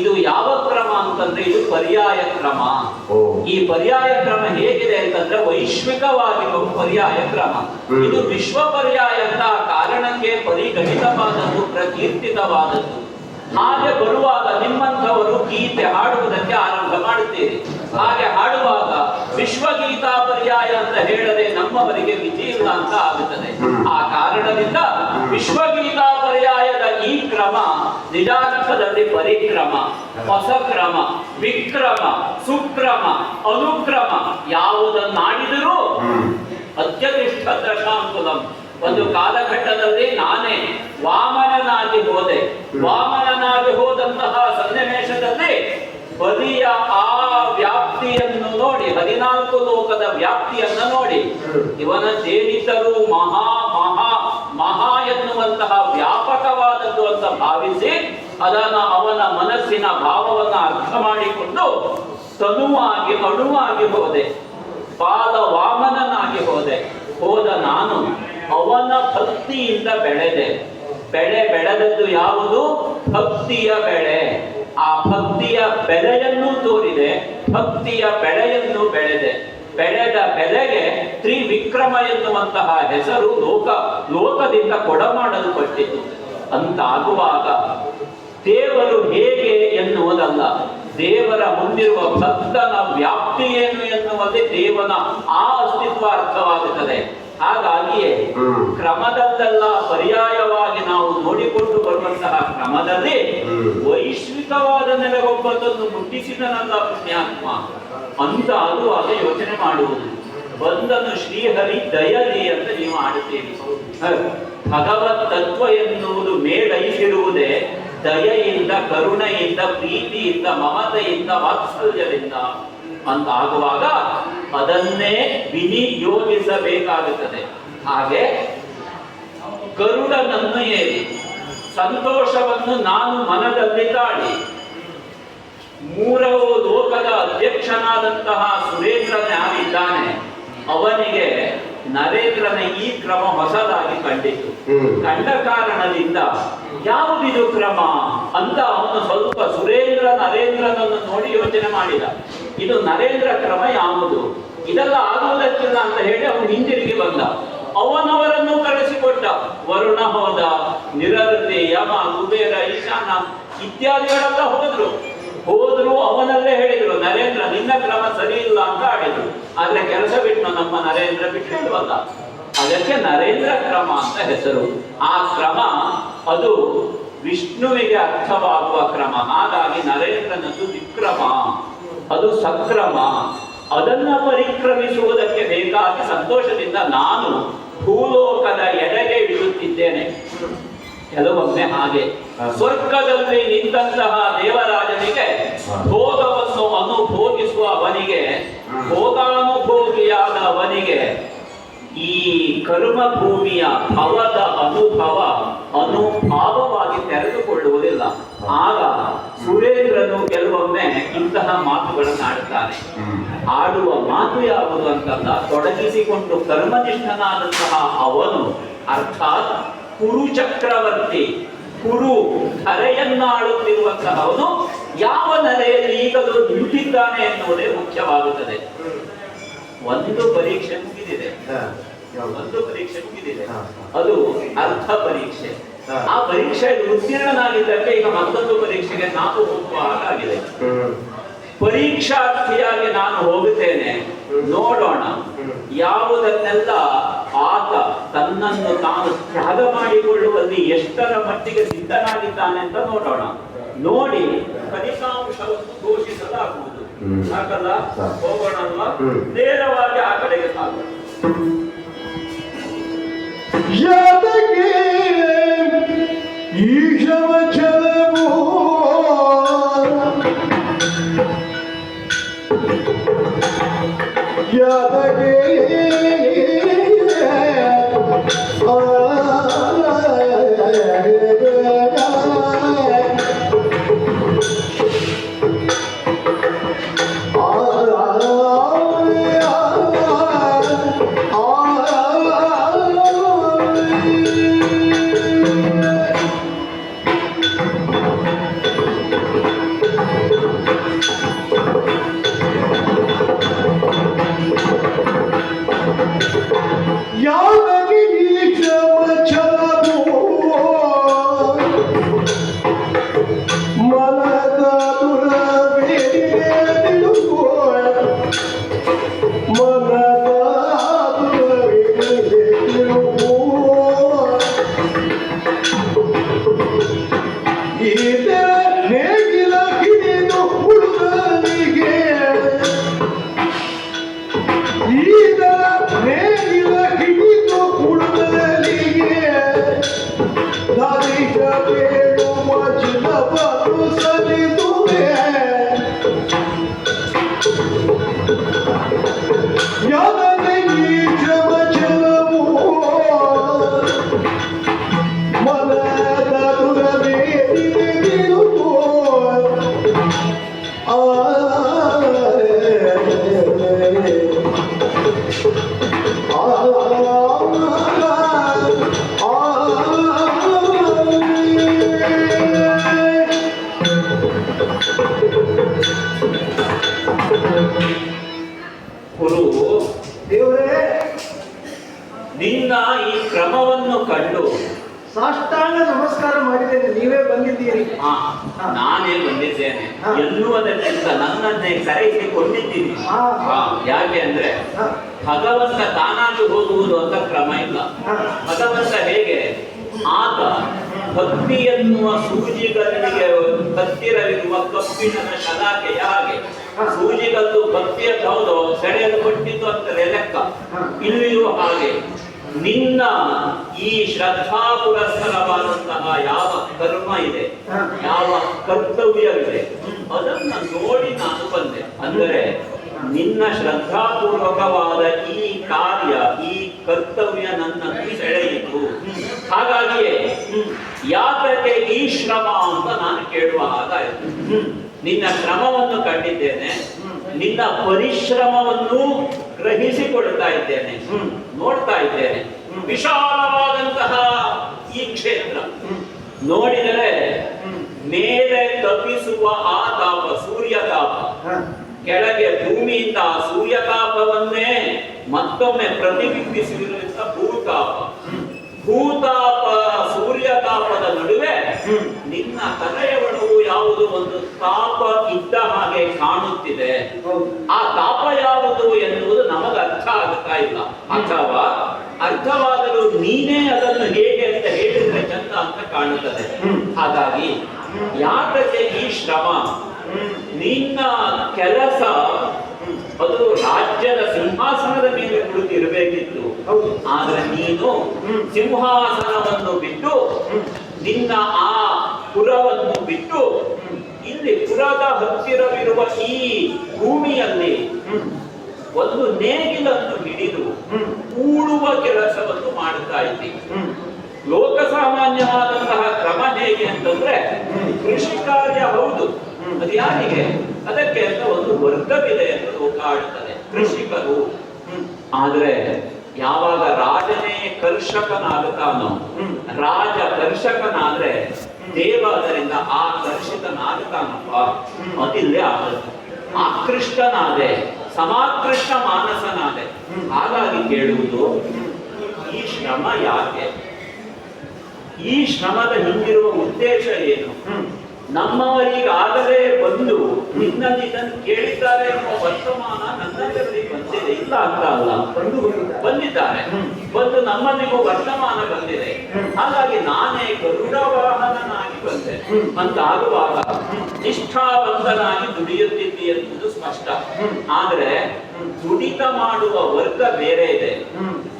ಇದು ಯಾವ ಕ್ರಮ ಅಂತಂದ್ರೆ ಇದು ಪರ್ಯಾಯ ಕ್ರಮ. ಈ ಪರ್ಯಾಯ ಕ್ರಮ ಹೇಗಿದೆ ಅಂತಂದ್ರೆ ವೈಶ್ವಿಕವಾಗಿ ಪರ್ಯಾಯ ಕ್ರಮ. ಇದು ವಿಶ್ವ ಪರ್ಯಾಯ ಅಂತ ಕಾರಣಕ್ಕೆ ಪರಿಗಣಿತವಾದದ್ದು, ಪ್ರಕೀರ್ತಿತವಾದದ್ದು. ಹಾಗೆ ಬರುವಾಗ ನಿಮ್ಮಂಥವರು ಗೀತೆ ಹಾಡುವುದಕ್ಕೆ ಆರಂಭ ಮಾಡುತ್ತೀರಿ. ಹಾಗೆ ಹಾಡುವಾಗ ವಿಶ್ವಗೀತಾ ಪರ್ಯಾಯ ಅಂತ ಹೇಳದೆ ನಮ್ಮವರಿಗೆ ವಿಧಿ ಇಲ್ಲ ಅಂತ ಆಗುತ್ತದೆ. ಆ ಕಾರಣದಿಂದ ವಿಶ್ವಗೀತಾ ಪರ್ಯಾಯದ ಈ ಪರಿಕ್ರಮ ನಿಜಾರ್ಥದಲ್ಲಿ ಪರಿಕ್ರಮ, ಹೊಸಕ್ರಮ, ವಿಕ್ರಮ, ಸುಕ್ರಮ, ಅನುಕ್ರಮ ಯಾವುದನ್ನಾಡಿದರೂ ಅತ್ಯತಿಷ್ಠ ದಶಾಂಕುಲಂ. ಒಂದು ಕಾಲಘಟ್ಟದಲ್ಲಿ ನಾನೇ ವಾಮನನಾಗಿ ಹೋದೆ. ವಾಮನನಾಗಿ ಹೋದಂತಹ ಸನ್ನಿವೇಶದಲ್ಲಿ ಬದಿಯ ಆ ವ್ಯಾಪ್ತಿಯನ್ನು ನೋಡಿ, 14 ಲೋಕದ ವ್ಯಾಪ್ತಿಯನ್ನು ನೋಡಿ, ಇವನದ್ದೇನಿದ್ದರೂ ಮಹಾ ಮಹಾ ಮಹಾ ಎನ್ನುವಂತಹ ವ್ಯಾಪಕವಾದದ್ದು ಅಂತ ಭಾವಿಸಿ ಅದನ್ನು ಅವನ ಮನಸ್ಸಿನ ಭಾವವನ್ನು ಅರ್ಥ ಮಾಡಿಕೊಂಡು ತನುವಾಗಿ ಅಣುವಾಗಿ ಹೋದೆ. ಬಾಲ ವಾಮನನಾಗಿ ಹೋದ ನಾನು ಅವನ ಭಕ್ತಿಯಿಂದ ಬೆಳೆದೆ. ಬೆಳೆದದ್ದು ಯಾವುದು? ಭಕ್ತಿಯ ಬೆಳೆ. ಆ ಭಕ್ತಿಯ ಬೆಳೆಯನ್ನು ತೋರಿದೆ, ಭಕ್ತಿಯ ಬೆಳೆಯನ್ನು ಬೆಳೆದ ಬೆಳೆಗೆ ತ್ರಿವಿಕ್ರಮ ಎನ್ನುವಂತಹ ಹೆಸರು ಲೋಕದಿಂದ ಕೊಡಮಾಡಲ್ಪಟ್ಟಿತು. ಅಂತಾಗುವಾಗ ದೇವರು ಹೇಗೆ ಎನ್ನುವುದಲ್ಲ, ದೇವರ ಮುಂದಿರುವ ಭಕ್ತನ ವ್ಯಾಪ್ತಿ ಏನು ಎನ್ನುವುದೇ ದೇವನ ಆ ಅಸ್ತಿತ್ವ ಅರ್ಥವಾಗುತ್ತದೆ. ಹಾಗಾಗಿಯೇ ಕ್ರಮದಲ್ಲೆಲ್ಲ ಪರ್ಯಾಯವಾಗಿ ನಾವು ನೋಡಿಕೊಂಡು ಬರುವಂತಹ ಕ್ರಮದಲ್ಲಿ ವೈಶ್ವಿಕವಾದ ನೆಲೆಗೊಬ್ಬತನ್ನು ಮುಟ್ಟಿಸಿದನಲ್ಲ ಪುಣ್ಯಾತ್ಮ ಅಂತ ಆಗುವಾಗ ಯೋಚನೆ ಮಾಡುವುದು. ಬಂದನು ಶ್ರೀಹರಿ ದಯಲಿ ಅಂತ ನೀವು ಆಡುತ್ತೀರಿ. ಭಗವತ್ ತತ್ವ ಎನ್ನುವುದು ಮೇಳೈಸಿರುವುದೇ ದಯೆಯಿಂದ, ಕರುಣೆಯಿಂದ, ಪ್ರೀತಿಯಿಂದ, ಮಮತೆಯಿಂದ, ವಾತ್ಸಲ್ಯದಿಂದ ಅಂತ ಆಗುವಾಗ ಅದನ್ನೇ ವಿನಿಯೋಗಿಸಬೇಕಾಗುತ್ತದೆ. ಹಾಗೆ ಗರುಡನನ್ನು ಏರಿ ಸಂತೋಷವನ್ನು ನಾನು ಮನದಲ್ಲಿ ತಾಳಿ ಮೂರವ ಲೋಕದ ಅಧ್ಯಕ್ಷನಾದಂತಹ ಸುರೇಂದ್ರನಾಗಿದ್ದಾನೆ. ಅವನಿಗೆ ನರೇಂದ್ರನ ಈ ಕ್ರಮ ಹೊಸದಾಗಿ ಕಂಡಿತು. ಕಂಡ ಕಾರಣದಿಂದ ಯಾವುದಿದು ಕ್ರಮ ಅಂತ ಅವನು ಸ್ವಲ್ಪ ನರೇಂದ್ರನನ್ನು ನೋಡಿ ಯೋಚನೆ ಮಾಡಿದ. ಇದು ನರೇಂದ್ರ ಕ್ರಮ ಯಾವುದು? ಇದೆಲ್ಲ ಆಗುವುದಕ್ಕಿಲ್ಲ ಅಂತ ಹೇಳಿ ಅವನು ಹಿಂದಿರುಗಿ ಬಂದ. ಅವನವರನ್ನು ಕಳಿಸಿಕೊಟ್ಟ. ವರುಣ ಹೋದ, ನಿರೃತಿ, ಯಮ, ಕುಬೇರ, ಈಶಾನ ಇತ್ಯಾದಿಗಳೆಲ್ಲ ಹೋದ್ರು ಅವನಲ್ಲೇ ಹೇಳಿದ್ರು, ನರೇಂದ್ರ ನಿನ್ನ ಕ್ರಮ ಸರಿ ಇಲ್ಲ ಅಂತ ಆಡಿದ್ರು. ಆದ್ರೆ ಕೆಲಸ ಬಿಟ್ಟು ನಮ್ಮ ನರೇಂದ್ರ ಬಿಟ್ಟಿಲ್ವಲ್ಲ, ಅದಕ್ಕೆ ನರೇಂದ್ರ ಕ್ರಮ ಅಂತ ಹೆಸರು. ಆ ಕ್ರಮ ಅದು ವಿಷ್ಣುವಿಗೆ ಅರ್ಥವಾಗುವ ಕ್ರಮ. ಹಾಗಾಗಿ ನರೇಂದ್ರನದ್ದು ವಿಕ್ರಮ, ಅದು ಸಕ್ರಮ. ಅದನ್ನ ಪರಿಕ್ರಮಿಸುವುದಕ್ಕೆ ಬೇಕಾದ ಸಂತೋಷದಿಂದ ನಾನು ಭೂಲೋಕದ ಎಡೆಗೆ ಇಳಿಯುತ್ತಿದ್ದೇನೆ. ಕೆಲವೊಮ್ಮೆ ಹಾಗೆ ಸ್ವರ್ಗದಲ್ಲಿ ನಿಂತಹ ದೇವರಾಜನಿಗೆ ಭೋಗವನ್ನು ಅನುಭೋಗಿಸುವ ಅವನಿಗೆ, ಭೋಗಾನುಭೋಗಿಯಾದ ಅವನಿಗೆ ಈ ಕರ್ಮ ಭೂಮಿಯ ಭವದ ಅನುಭಾವವಾಗಿ ತೆರೆದುಕೊಳ್ಳುವುದಿಲ್ಲ. ಆಗ ಸುರೇಂದ್ರನು ಕೆಲವೊಮ್ಮೆ ಇಂತಹ ಮಾತುಗಳನ್ನು ಆಡುತ್ತಾನೆ. ಆಡುವ ಮಾತು ಯಾವುದು ಅಂತಲ್ಲ, ತೊಡಗಿಸಿಕೊಂಡು ಕರ್ಮನಿಷ್ಠನಾದಂತಹ ಅವನು, ಅರ್ಥಾತ್ ಕುರು ಚಕ್ರವರ್ತಿ, ಕುರು ಧರೆಯನ್ನಾಡುತ್ತಿರುವಂತಹ ಅವನು ಯಾವ ನೆಲೆಯಲ್ಲಿ ಈಗಲೂ ನಿಂತಿದ್ದಾನೆ ಎನ್ನುವುದೇ ಮುಖ್ಯವಾಗುತ್ತದೆ. ಒಂದು ಪರೀಕ್ಷೆ ಮುಗಿದಿದೆ, ಅದು ಅರ್ಥ ಪರೀಕ್ಷೆ. ಆ ಪರೀಕ್ಷೆಯಲ್ಲಿ ಉತ್ತೀರ್ಣನಾಗಿದ್ದಕ್ಕೆ ಈಗ ಮತ್ತೊಂದು ಪರೀಕ್ಷೆಗೆ ನಾನು ಹೋಗುವ ಹಾಗಾಗಿದೆ. ಪರೀಕ್ಷಾರ್ಥಿಯಾಗಿ ನಾನು ಹೋಗುತ್ತೇನೆ, ನೋಡೋಣ ಯಾವುದನ್ನೆಲ್ಲ ಆತ ತನ್ನನ್ನು ತಾನು ತ್ಯಾಗ ಮಾಡಿಕೊಳ್ಳುವಲ್ಲಿ ಎಷ್ಟರ ಮಟ್ಟಿಗೆ ಸಿದ್ಧನಾಗಿದ್ದಾನೆ ಅಂತ ನೋಡೋಣ. ನೋಡಿ ಫಲಿತಾಂಶವನ್ನು ಘೋಷಿಸಲಾಗುವುದು. ಸಾಕಲ್ಲ, ಹೋಗೋಣ ಅಲ್ವಾ? ನೇರವಾಗಿ ಆ ಕಡೆಗೆ ಸಾಗೋಣ. ಈತರ ನೇಗಿಲ ಹಿಡಿದು ಹುಡುಗನಿಗೆ ಈತರ ನೇಗಿಲ ಹಿಡಿದು ಹುಡುಗನಿಗೆ ದಾರಿಗ ಬೇಡುವ ಚಿನ್ನವನ್ನು ಸರಿದುವೆ ಯಾವನೇ ಈ ಶ್ರಮ ಜಲವು ಮನದ ದುರವೇ ತಿಳಿದಿರುವುದು ಗುರು, ದೇವರೇ, ನಿನ್ನ ಈ ಕ್ರಮವನ್ನು ಕಂಡು ಸಾಷ್ಟಾಂಗ ನಮಸ್ಕಾರ ಮಾಡಿದ್ದೇನೆ. ನೀವೇ ಬಂದಿದ್ದೀರಿ. ನಾನೇ ಬಂದಿದ್ದೇನೆ ಹಾ. ಎನ್ನುವುದಕ್ಕಿಂತ ನನ್ನನ್ನೇ ಕರೆಸಿಕೊಂಡಿದ್ದೀನಿ. ಹಾ. ಯಾಕೆ ಅಂದ್ರೆ ಹಾ. ಭಗವಂತ ತಾನಾಗಿ ಹೋಗುವುದು ಅಂತ ಕ್ರಮ ಇಲ್ಲ. ಹಾ. ಭಗವಂತ ಹೇಗೆ ಆತ ಭಕ್ತಿ ಎನ್ನುವ ಸೂಜಿಗಲ್ಲಿಗೆ ಹತ್ತಿರವಿರುವ ಕಬ್ಬಿಣದ ಶಲಾಕೆಯ ಹಾಗೆ ಹಾ. ಸೂಜಿಗಲ್ಲು ಭಕ್ತಿಯ ಹೌದು ಸೆಳೆಯಲು ಕೊಟ್ಟಿದ್ದು ಅಂತಾರೆ ಲೆಕ್ಕ. ಹಾ. ಇಲ್ಲಿಯೂ ಹಾಗೆ ನಿನ್ನ ಈ ಶ್ರದ್ಧಾ ಪುರಸ್ಸರವಾದಂತಹ ಯಾವ ಕರ್ಮ ಇದೆ, ಹಾ. ಯಾವ ಕರ್ತವ್ಯವಿದೆ, ಅದನ್ನ ನೋಡಿ ನಾನು ಬಂದೆ. ಅಂದರೆ ನಿನ್ನ ಶ್ರದ್ಧಾಪೂರ್ವಕವಾದ ಈ ಕಾರ್ಯ, ಈ ಕರ್ತವ್ಯ ನನ್ನನ್ನು ಸೆಳೆಯಿತು. ಹಾಗಾಗಿಯೇ ಯಾತಕ್ಕೆ ಈ ಶ್ರಮ ಅಂತ ನಾನು ಕೇಳುವ ಹಾಗಾಯಿತು. ನಿನ್ನ ಶ್ರಮವನ್ನು ಕಂಡಿದ್ದೇನೆ, ನಿನ್ನ ಪರಿಶ್ರಮವನ್ನು ಗ್ರಹಿಸಿಕೊಳ್ತಾ ಇದ್ದೇನೆ, ನೋಡ್ತಾ ಇದ್ದೇನೆ. ವಿಶಾಲವಾದಂತಹ ಈ ಕ್ಷೇತ್ರ ನೋಡಿದರೆ ಮೇಲೆ ತಪ್ಪಿಸುವ ಆ ತಾಪ, ಸೂರ್ಯ ತಾಪ, ಕೆಳಗೆ ಭೂಮಿಯಿಂದ ಸೂರ್ಯತಾಪವನ್ನೇ ಮತ್ತೊಮ್ಮೆ ಪ್ರತಿಬಿಂಬಿಸಿರುವಂತ ಭೂತಾಪ, ಭೂತಾಪ ಸೂರ್ಯತಾಪದ ನಡುವೆ ನಿನ್ನ ತಲೆಯವಳವು ಯಾವುದು ಒಂದು ತಾಪ ಇದ್ದ ಹಾಗೆ ಕಾಣುತ್ತಿದೆ. ಆ ತಾಪ ಯಾವುದು ಎನ್ನುವುದು ನಮಗೆ ಅರ್ಥ ಆಗ್ತಾ ಇಲ್ಲ. ಅಥವಾ ಅರ್ಥವಾದರೂ ನೀನೇ ಅದನ್ನು ಹೇಗೆ ಅಂತ ಹೇಳಿದ್ರೆ ಚಂದ ಅಂತ ಕಾಣುತ್ತದೆ. ಹಾಗಾಗಿ ಯಾತಕ್ಕೆ ಈ ಶ್ರಮ? ನಿನ್ನ ಕೆಲಸ ಅದು ರಾಜ್ಯದ ಸಿಂಹಾಸನದ ಮೇಲೆ ಕುಳಿತಿರಬೇಕಿತ್ತು. ಆದ್ರೆ ನೀನು ಸಿಂಹಾಸನವನ್ನು ಬಿಟ್ಟು, ನಿನ್ನ ಆ ಪುರವನ್ನು ಬಿಟ್ಟು, ಇಲ್ಲಿ ಪುರದ ಹತ್ತಿರವಿರುವ ಈ ಭೂಮಿಯಲ್ಲಿ ಒಂದು ನೇಗಿಲನ್ನು ಹಿಡಿದು ಕೂಡುವ ಕೆಲಸವನ್ನು ಮಾಡುತ್ತಾ ಇದ್ದೀವಿ. ಲೋಕಸಾಮಾನ್ಯವಾದಂತಹ ಕ್ರಮ ಹೇಗೆ ಅಂತಂದ್ರೆ, ಕೃಷಿ ಕಾರ್ಯ ಹೌದು, ಅದು ಯಾರಿಗೆ? ಅದಕ್ಕೆ ಅಂತ ಒಂದು ವರ್ಗವಿದೆ ಅಂತ ಲೋಕ ಆಡುತ್ತದೆ, ಕೃಷಿಕರು. ಆದ್ರೆ ಯಾವಾಗ ರಾಜನೇ ಕರ್ಷಕನಾಗುತ್ತಾನೋ, ರಾಜ ಕರ್ಷಕನಾದ್ರೆ ದೇವ ಅದರಿಂದ ಆಕರ್ಷಿತನಾಗುತ್ತಾನಪ್ಪ, ಅದಿಲ್ಲೇ ಆಗುತ್ತೆ. ಆಕೃಷ್ಟನಾದೆ, ಸಮಾಕೃಷ್ಟ ಮಾನಸನಾದೆ. ಹಾಗಾಗಿ ಕೇಳುವುದು, ಈ ಶ್ರಮ ಯಾಕೆ? ಈ ಶ್ರಮದ ಹಿಂದಿರುವ ಉದ್ದೇಶ ಏನು? ನಮ್ಮವರಿಗಾಗಲೇ ಬಂದು ನಿನ್ನಲ್ಲಿ ಇದನ್ನು ಕೇಳಿದ್ದಾರೆ ಎನ್ನುವ ವರ್ತಮಾನ ನನ್ನಲ್ಲಿ ಬಂದಿದೆ, ಇಲ್ಲ ಅಂತ ಅಲ್ಲ, ಬಂದಿದ್ದಾರೆ. ಬಂದು ನಮ್ಮಲ್ಲಿಗೂ ವರ್ತಮಾನ ಬಂದಿದೆ. ಹಾಗಾಗಿ ನಾನೇ ಗರುಡ ವಾಹನನಾಗಿ ಬಂದೆ ಅಂತ ಆಗುವಾಗ ನಿಷ್ಠಾವಂತನಾಗಿ ದುಡಿಯುತ್ತಿದ್ದಿ ಎನ್ನುವುದು ಸ್ಪಷ್ಟ. ಆದ್ರೆ ದುಡಿತ ಮಾಡುವ ವರ್ಗ ಬೇರೆ ಇದೆ.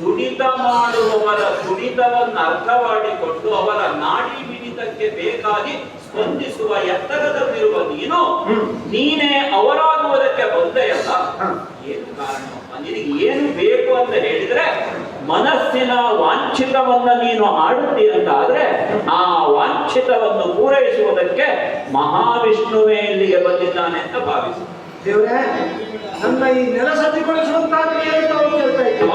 ದುಡಿತ ಮಾಡುವವರ ದುಡಿತವನ್ನು ಅರ್ಥ ಮಾಡಿಕೊಂಡು ಅವರ ನಾಡಿ ಮಿಡಿತಕ್ಕೆ ಬೇಕಾಗಿ ಸ್ಪಂದಿಸುವ ಎತ್ತರದಲ್ಲಿರುವ ನೀನು, ನೀನೇ ಅವರಾಗುವುದಕ್ಕೆ ಬಂದೆಯಲ್ಲ. ಏನು ಕಾರಣ? ನಿನಗೆ ಏನು ಬೇಕು ಅಂತ ಹೇಳಿದ್ರೆ, ಮನಸ್ಸಿನ ವಾಂಛಿತವನ್ನ ನೀನು ಆಡುತ್ತಿ ಅಂತ ಆದ್ರೆ, ಆ ವಾಂಛಿತವನ್ನು ಪೂರೈಸುವುದಕ್ಕೆ ಮಹಾವಿಷ್ಣುವೇ ಇಲ್ಲಿಗೆ ಬಂದಿದ್ದಾನೆ ಅಂತ ಭಾವಿಸು. ದೇವರೇ, ನನ್ನ ಈ ನೆಲ ಸಜ್ಜುಗೊಳಿಸುವಂತ ಕೇಳ್ತಾ ಇತ್ತು.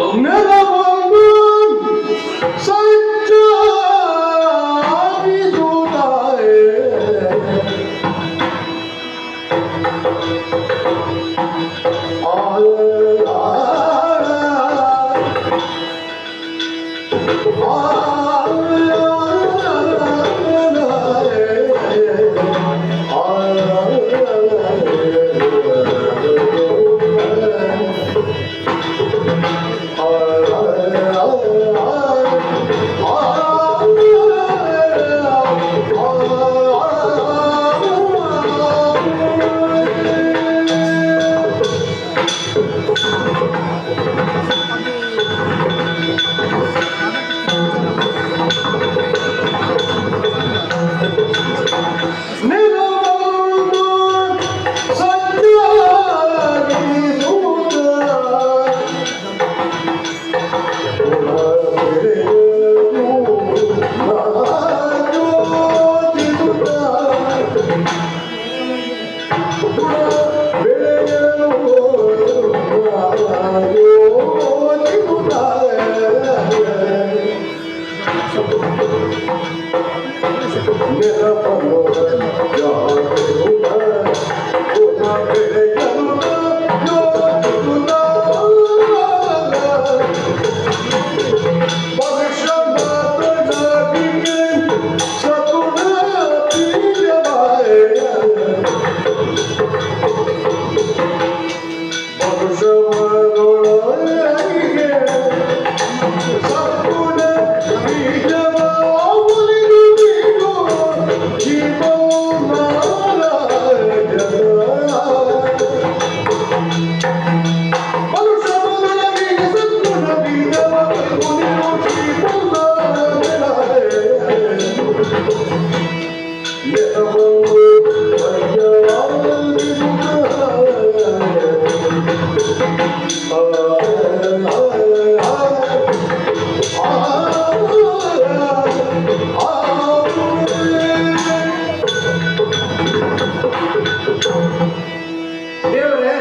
ದೇವರೇ,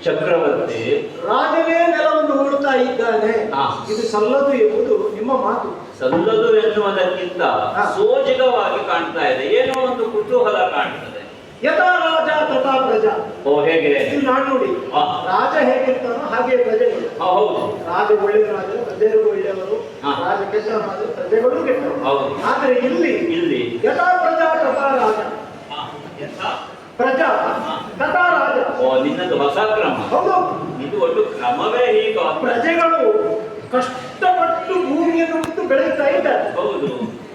ಚಕ್ರವರ್ತಿ, ರಾಜನೇ ನೆಲವನ್ನು ಹೂಳುತ್ತಾ ಇದ್ದಾನೆ, ಹಾ. ಇದು ಸಲ್ಲದು ಎಂಬುದು ನಿಮ್ಮ ಮಾತು. ಸಲ್ಲದು ಎನ್ನುವುದಕ್ಕಿಂತ ಹಾ. ಸೋಜಿಗವಾಗಿ ಕಾಣ್ತಾ ಇದೆ, ಏನೋ ಒಂದು ಕುತೂಹಲ ಕಾಣ್ತದೆ. ಯಥಾ ರಾಜ ತಥಾ ಪ್ರಜಾ. ಓ ಹೇಗೆ? ಇದು ನಾನು ನೋಡಿ, ಹಾ. ರಾಜ ಹೇಗಿರ್ತಾನೋ ಹಾಗೆ ಪ್ರಜೆಗಳು. ಹೌದು ರಾಜ ಒಳ್ಳೆಯ ರಾಜ, ಪ್ರಜೆಗಳು ಒಳ್ಳೆಯವರು, ಹಾ. ರಾಜ ಕೆಟ್ಟ ರಾಜ, ಪ್ರಜೆಗಳು ಕೆಟ್ಟವರು. ಹೌದು. ಆದರೆ ಇಲ್ಲಿ ಯಥಾ ಪ್ರಜಾ ತಥಾ ರಾಜ. ಹಾ, ಎಂತ? ಪ್ರಜಾ ತಥಾ ರಾಜ. ಓ ನಿನ್ನದು ಹೊಸ ಕ್ರಮ. ಹೌದು, ಇದು ಒಂದು ಕ್ರಮವೇ ಹೀಗ. ಪ್ರಜೆಗಳು ಕಷ್ಟಪಟ್ಟು ಭೂಮಿಯನ್ನು ಉತ್ತು ಬೆಳೆಯುತ್ತಾ ಇದ್ದಾರೆ. ಹೌದು.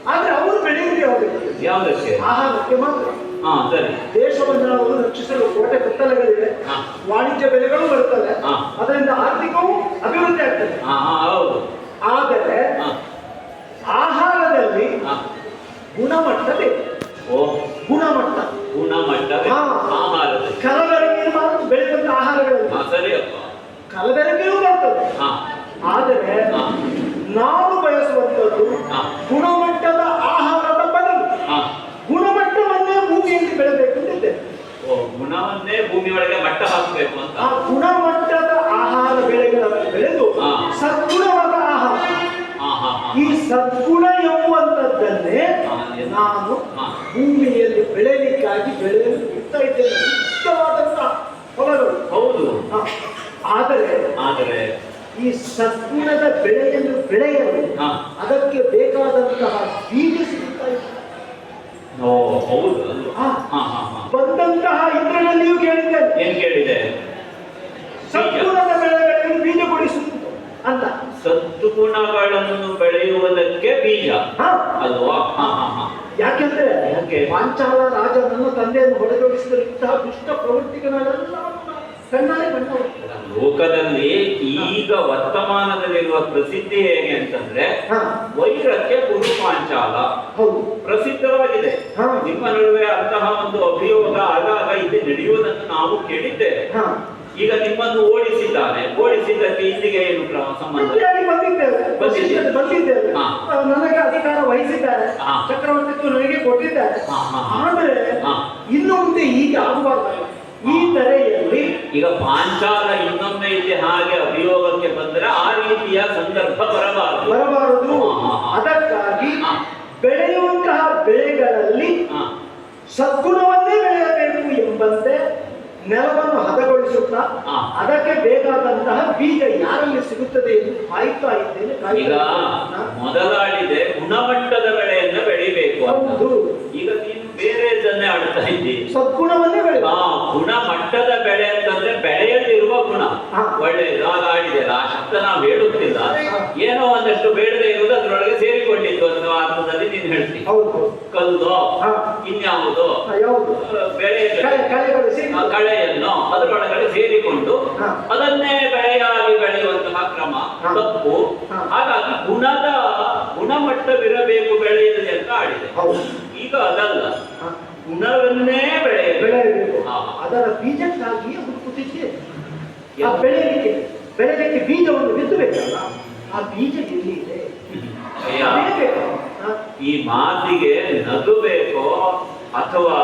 ಆದ್ರೆ ಅವರು ಬೆಳೆಯುವುದೇ ಯಾವುದಕ್ಕೆ? ಯಾವುದಕ್ಕೆ? ಆಹಾರಕ್ಕೆ ಮಾತ್ರ. ಹಾ ಸರಿ. ದೇಶವನ್ನು ನಾವು ರಕ್ಷಿಸಲು ಕೋಟೆ ಕತ್ತಲೆಗಳಿವೆ, ಹಾ. ವಾಣಿಜ್ಯ ಬೆಲೆಗಳು ಬರುತ್ತವೆ, ಹಾ. ಅದರಿಂದ ಆರ್ಥಿಕವೂ ಅಭಿವೃದ್ಧಿ ಆಗ್ತದೆ. ಹಾ ಹಾ ಹೌದು. ಆದರೆ ಹಾ. ಆಹಾರದಲ್ಲಿ ಹಾ. ಗುಣಮಟ್ಟ ಬೇಕು. ಓ ಗುಣಮಟ್ಟ ಗುಣಮಟ್ಟವೇ ಹಾ. ಆಹಾರದಲ್ಲಿ. ಕಲಬೆರಕೆಯನ್ನು ಮಾತ್ರ ಬೆಳೆದಂತ ಆಹಾರಗಳಲ್ಲಿ ಹಾ ಸರಿಯಪ್ಪ. ಕಲಬೆರಕೆಯೂ ಬರ್ತದೆ. ಹಾ. ಆದರೆ ಹಾ. ನಾವು ಬಯಸುವಂಥದ್ದು ಹಾ. ಗುಣಮಟ್ಟದ ಆಹಾರದ ಬದಲು ಹಾ. ಗುಣಮಟ್ಟವನ್ನೇ ಭೂಮಿಯಲ್ಲಿ ಬೆಳೆಬೇಕು ಅಂತಿದ್ದೇವೆ. ಓ ಗುಣವನ್ನೇ ಭೂಮಿ ಒಳಗೆ ಮಟ್ಟ ಹಾಕಬೇಕು ಅಂತ. ಆ ಗುಣಮಟ್ಟದ ಆಹಾರ ಬೆಳೆಗಳನ್ನು ಬೆಳೆದು ಹಾ. ಸದ್ಗುಣವಾದ ಆಹಾರ, ಹಾ ಹಾ ಹಾ. ಈ ಸದ್ಗುಣ ಎಂಬುವಂಥದ್ದನ್ನೇ ಹಾ, ಏನು? ನಾನು ಹಾ. ಭೂಮಿಯಲ್ಲಿ ಬೆಳೆಯಲಿಕ್ಕಾಗಿ ಬೆಳೆಯಲು ಬಿಡ್ತಾ ಇದ್ದೇನೆ. ಉತ್ತಮವಾದಂತಹ ಫಲಗಳು. ಹೌದು. ಹಾ. ಆದರೆ ಆದರೆ ಈ ಸದ್ಗುಣದ ಬೆಳೆಯನ್ನು ಬೆಳೆಯಲು ಹಾ. ಅದಕ್ಕೆ ಬೇಕಾದಂತಹ ಬೀಜ ಸಿಗುತ್ತಾ ಇಲ್ಲ. ಓ ಹೌದು. ಹಾ. ಹಾ ಹಾ ಹಾ. ಬಂದಂತಹ ಇಂದ್ರನಲ್ಲಿಯೂ ಕೇಳಿದ್ದೇನೆ, ಏನ್ ಕೇಳಿದೆ? ಸದ್ಗುಣದ ಬೆಳೆಗಳನ್ನು ಬೀಜ ಕೊಡಿಸುವುದು ಅಂತ. ಸದ್ಗುಣಗಳನ್ನು ಬೆಳೆಯುವುದಕ್ಕೆ ಬೀಜ ಹಾ. ಅಲ್ವಾ? ಹಾ ಹಾ ಹಾ. ಯಾಕೆಂದ್ರೆ ಯಾಕೆ? ಪಾಂಚಾಲ ರಾಜ ನನ್ನ ತಂದೆಯನ್ನು ಹೊಡೆದೊಡಿಸಿದಂತಹ ದುಷ್ಟ ಪ್ರವೃತ್ತಿಗಳನ್ನೆಲ್ಲ ಕಣ್ಣಾರೆ ಕಂಡವರು. ಲೋಕದಲ್ಲಿ ಈಗ ವರ್ತಮಾನದಲ್ಲಿರುವ ಪ್ರಸಿದ್ಧಿ ಹೇಗೆ ಅಂತಂದ್ರೆ ಹಾ. ವೈರಕ್ಕೆ ಗುರು ಪಾಂಚಾಲ ಹೌದು. ಪ್ರಸಿದ್ಧವಾಗಿದೆ. ಹಾ. ನಿಮ್ಮ ನಡುವೆ ಅಂತಹ ಒಂದು ಅಭಿಯೋಗ ಆಗಾಗ ಇಲ್ಲಿ ನಡೆಯುವುದನ್ನು ನಾವು ಕೇಳಿದ್ದೇವೆ. ಹಾ. ಈಗ ನಿಮ್ಮನ್ನು ಓಡಿಸಿದ್ದಕ್ಕೆ ಇಲ್ಲಿಗೆ ಏನು ಸಂಬಂಧ? ಮಂತ್ರಿಯಾಗಿ ಬಂದಿದ್ದೇವೆ. ಬಂದಿದ್ದೇವೆ. ಹಾ. ನನಗೆ ಅಧಿಕಾರ ವಹಿಸಿದ್ದಾರೆ, ಹಾ. ಚಕ್ರವರ್ತಿತ್ವ ನನಗೆ ಕೊಟ್ಟಿದ್ದಾರೆ. ಹಾ, ಹಾ, ಹಾ. ಆದರೆ ಹಾ. ಇನ್ನು ಮುಂದೆ ಹೀಗೆ ಆಗಬಾರ್ದಲ್ಲ. ಈ ತರೆಯಲ್ಲಿ ಈಗ ಪಾಂಚಾಲ ಇನ್ನೊಮ್ಮೆ ಇಲ್ಲಿ ಹಾಗೆ ಅಭಿಯೋಗಕ್ಕೆ ಬಂದರೆ ಆ ರೀತಿಯ ಸಂದರ್ಭ ಬರಬಾರದು. ಬರಬಾರದು. ಹಾ, ಹಾ, ಹಾ. ಅದಕ್ಕಾಗಿ ಹಾ. ಬೆಳೆಯುವಂತಹ ಬೆಳೆಗಳಲ್ಲಿ ಹಾ. ಸದ್ಗುಣವನ್ನೇ ಬೆಳೆಯಬೇಕು ಎಂಬಂತೆ ನೆಲವನ್ನು ಹದಗೊಳಿಸುತ್ತಾ ಹಾ. ಅದಕ್ಕೆ ಬೇಕಾದಂತಹ ಬೀಜ ಯಾರಲ್ಲಿ ಸಿಗುತ್ತದೆ ಎಂದು ಕಾಯ್ತಾ ಇದ್ದೇನೆ. ಈಗ ಮೊದಲಾಡಿದೆ ಗುಣಮಟ್ಟದ ಬೆಳೆಯನ್ನ ಬೆಳಿಬೇಕು ಅಂತ. ಹೌದು. ಈಗ ನೀನು ಬೇರೆದನ್ನೇ ಆಡ್ತಾ ಇದ್ದಿ. ಸದ್ಗುಣವನ್ನೇ ಬೆಳೆ. ಗುಣಮಟ್ಟದ ಬೆಳೆ ಅಂತಂದ್ರೆ ಬೆಳೆಯಲ್ಲಿರುವ ಗುಣ ಹಾ. ಒಳ್ಳೆಯದು. ಆಗ ಆಡಿದೆಯಲ್ಲ, ಆ ಶಬ್ದ ನಾವು ಹೇಳುತ್ತಿಲ್ಲ, ಏನೋ ಒಂದಷ್ಟು ಬೇಡದೆ ಇರುವುದು ಅದರೊಳಗೆ ಸೇರಿಕೊಂಡಿತ್ತು ಅನ್ನೋ ಅರ್ಥದಲ್ಲಿ ನೀನು ಹೇಳ್ತಿ. ಹೌದು. ಕಲ್ಲು ಹಾ. ಇನ್ಯಾವುದು ಯಾವುದು? ಬೆಳೆ ಕಳೆಗಳು ಸೇರಿ ಕಳೆಯನ್ನು ಅದರೊಳಗಡೆ ಸೇರಿಕೊಂಡು ಹಾ. ಅದನ್ನೇ ಬೆಳೆಯಾಗಿ ಬೆಳೆಯುವಂತಹ ಕ್ರಮ ಹಾ. ತಪ್ಪು. ಹಾ. ಹಾಗಾಗಿ ಗುಣಮಟ್ಟವಿರಬೇಕು ಬೆಳೆಯಲಿ ಅಂತ ಆಡಿದೆ. ಹೌದು. ಈಗ ಅದಲ್ಲ, ಹಾ. ಗುಣವನ್ನೇ ಬೆಳೆಯಬೇಕು. ಹಾ. ಅದರ ಬೀಜಕ್ಕಾಗಿಯೇ ಹುಡುಕುತ್ತಿದ್ದೇನೆ. ಆ ಬೆಳೆಯಲಿಕ್ಕೆ ಬೀಜವನ್ನು ಬಿತ್ತಬೇಕಲ್ಲ, ಆ ಬೀಜ ಎಲ್ಲಿ ಇದೆ? ಅಯ್ಯ, ಅದೇ ಬೇಕು. ಹಾ. ಈ ಮಾತಿಗೆ ನಗಬೇಕೋ ಅಥವಾ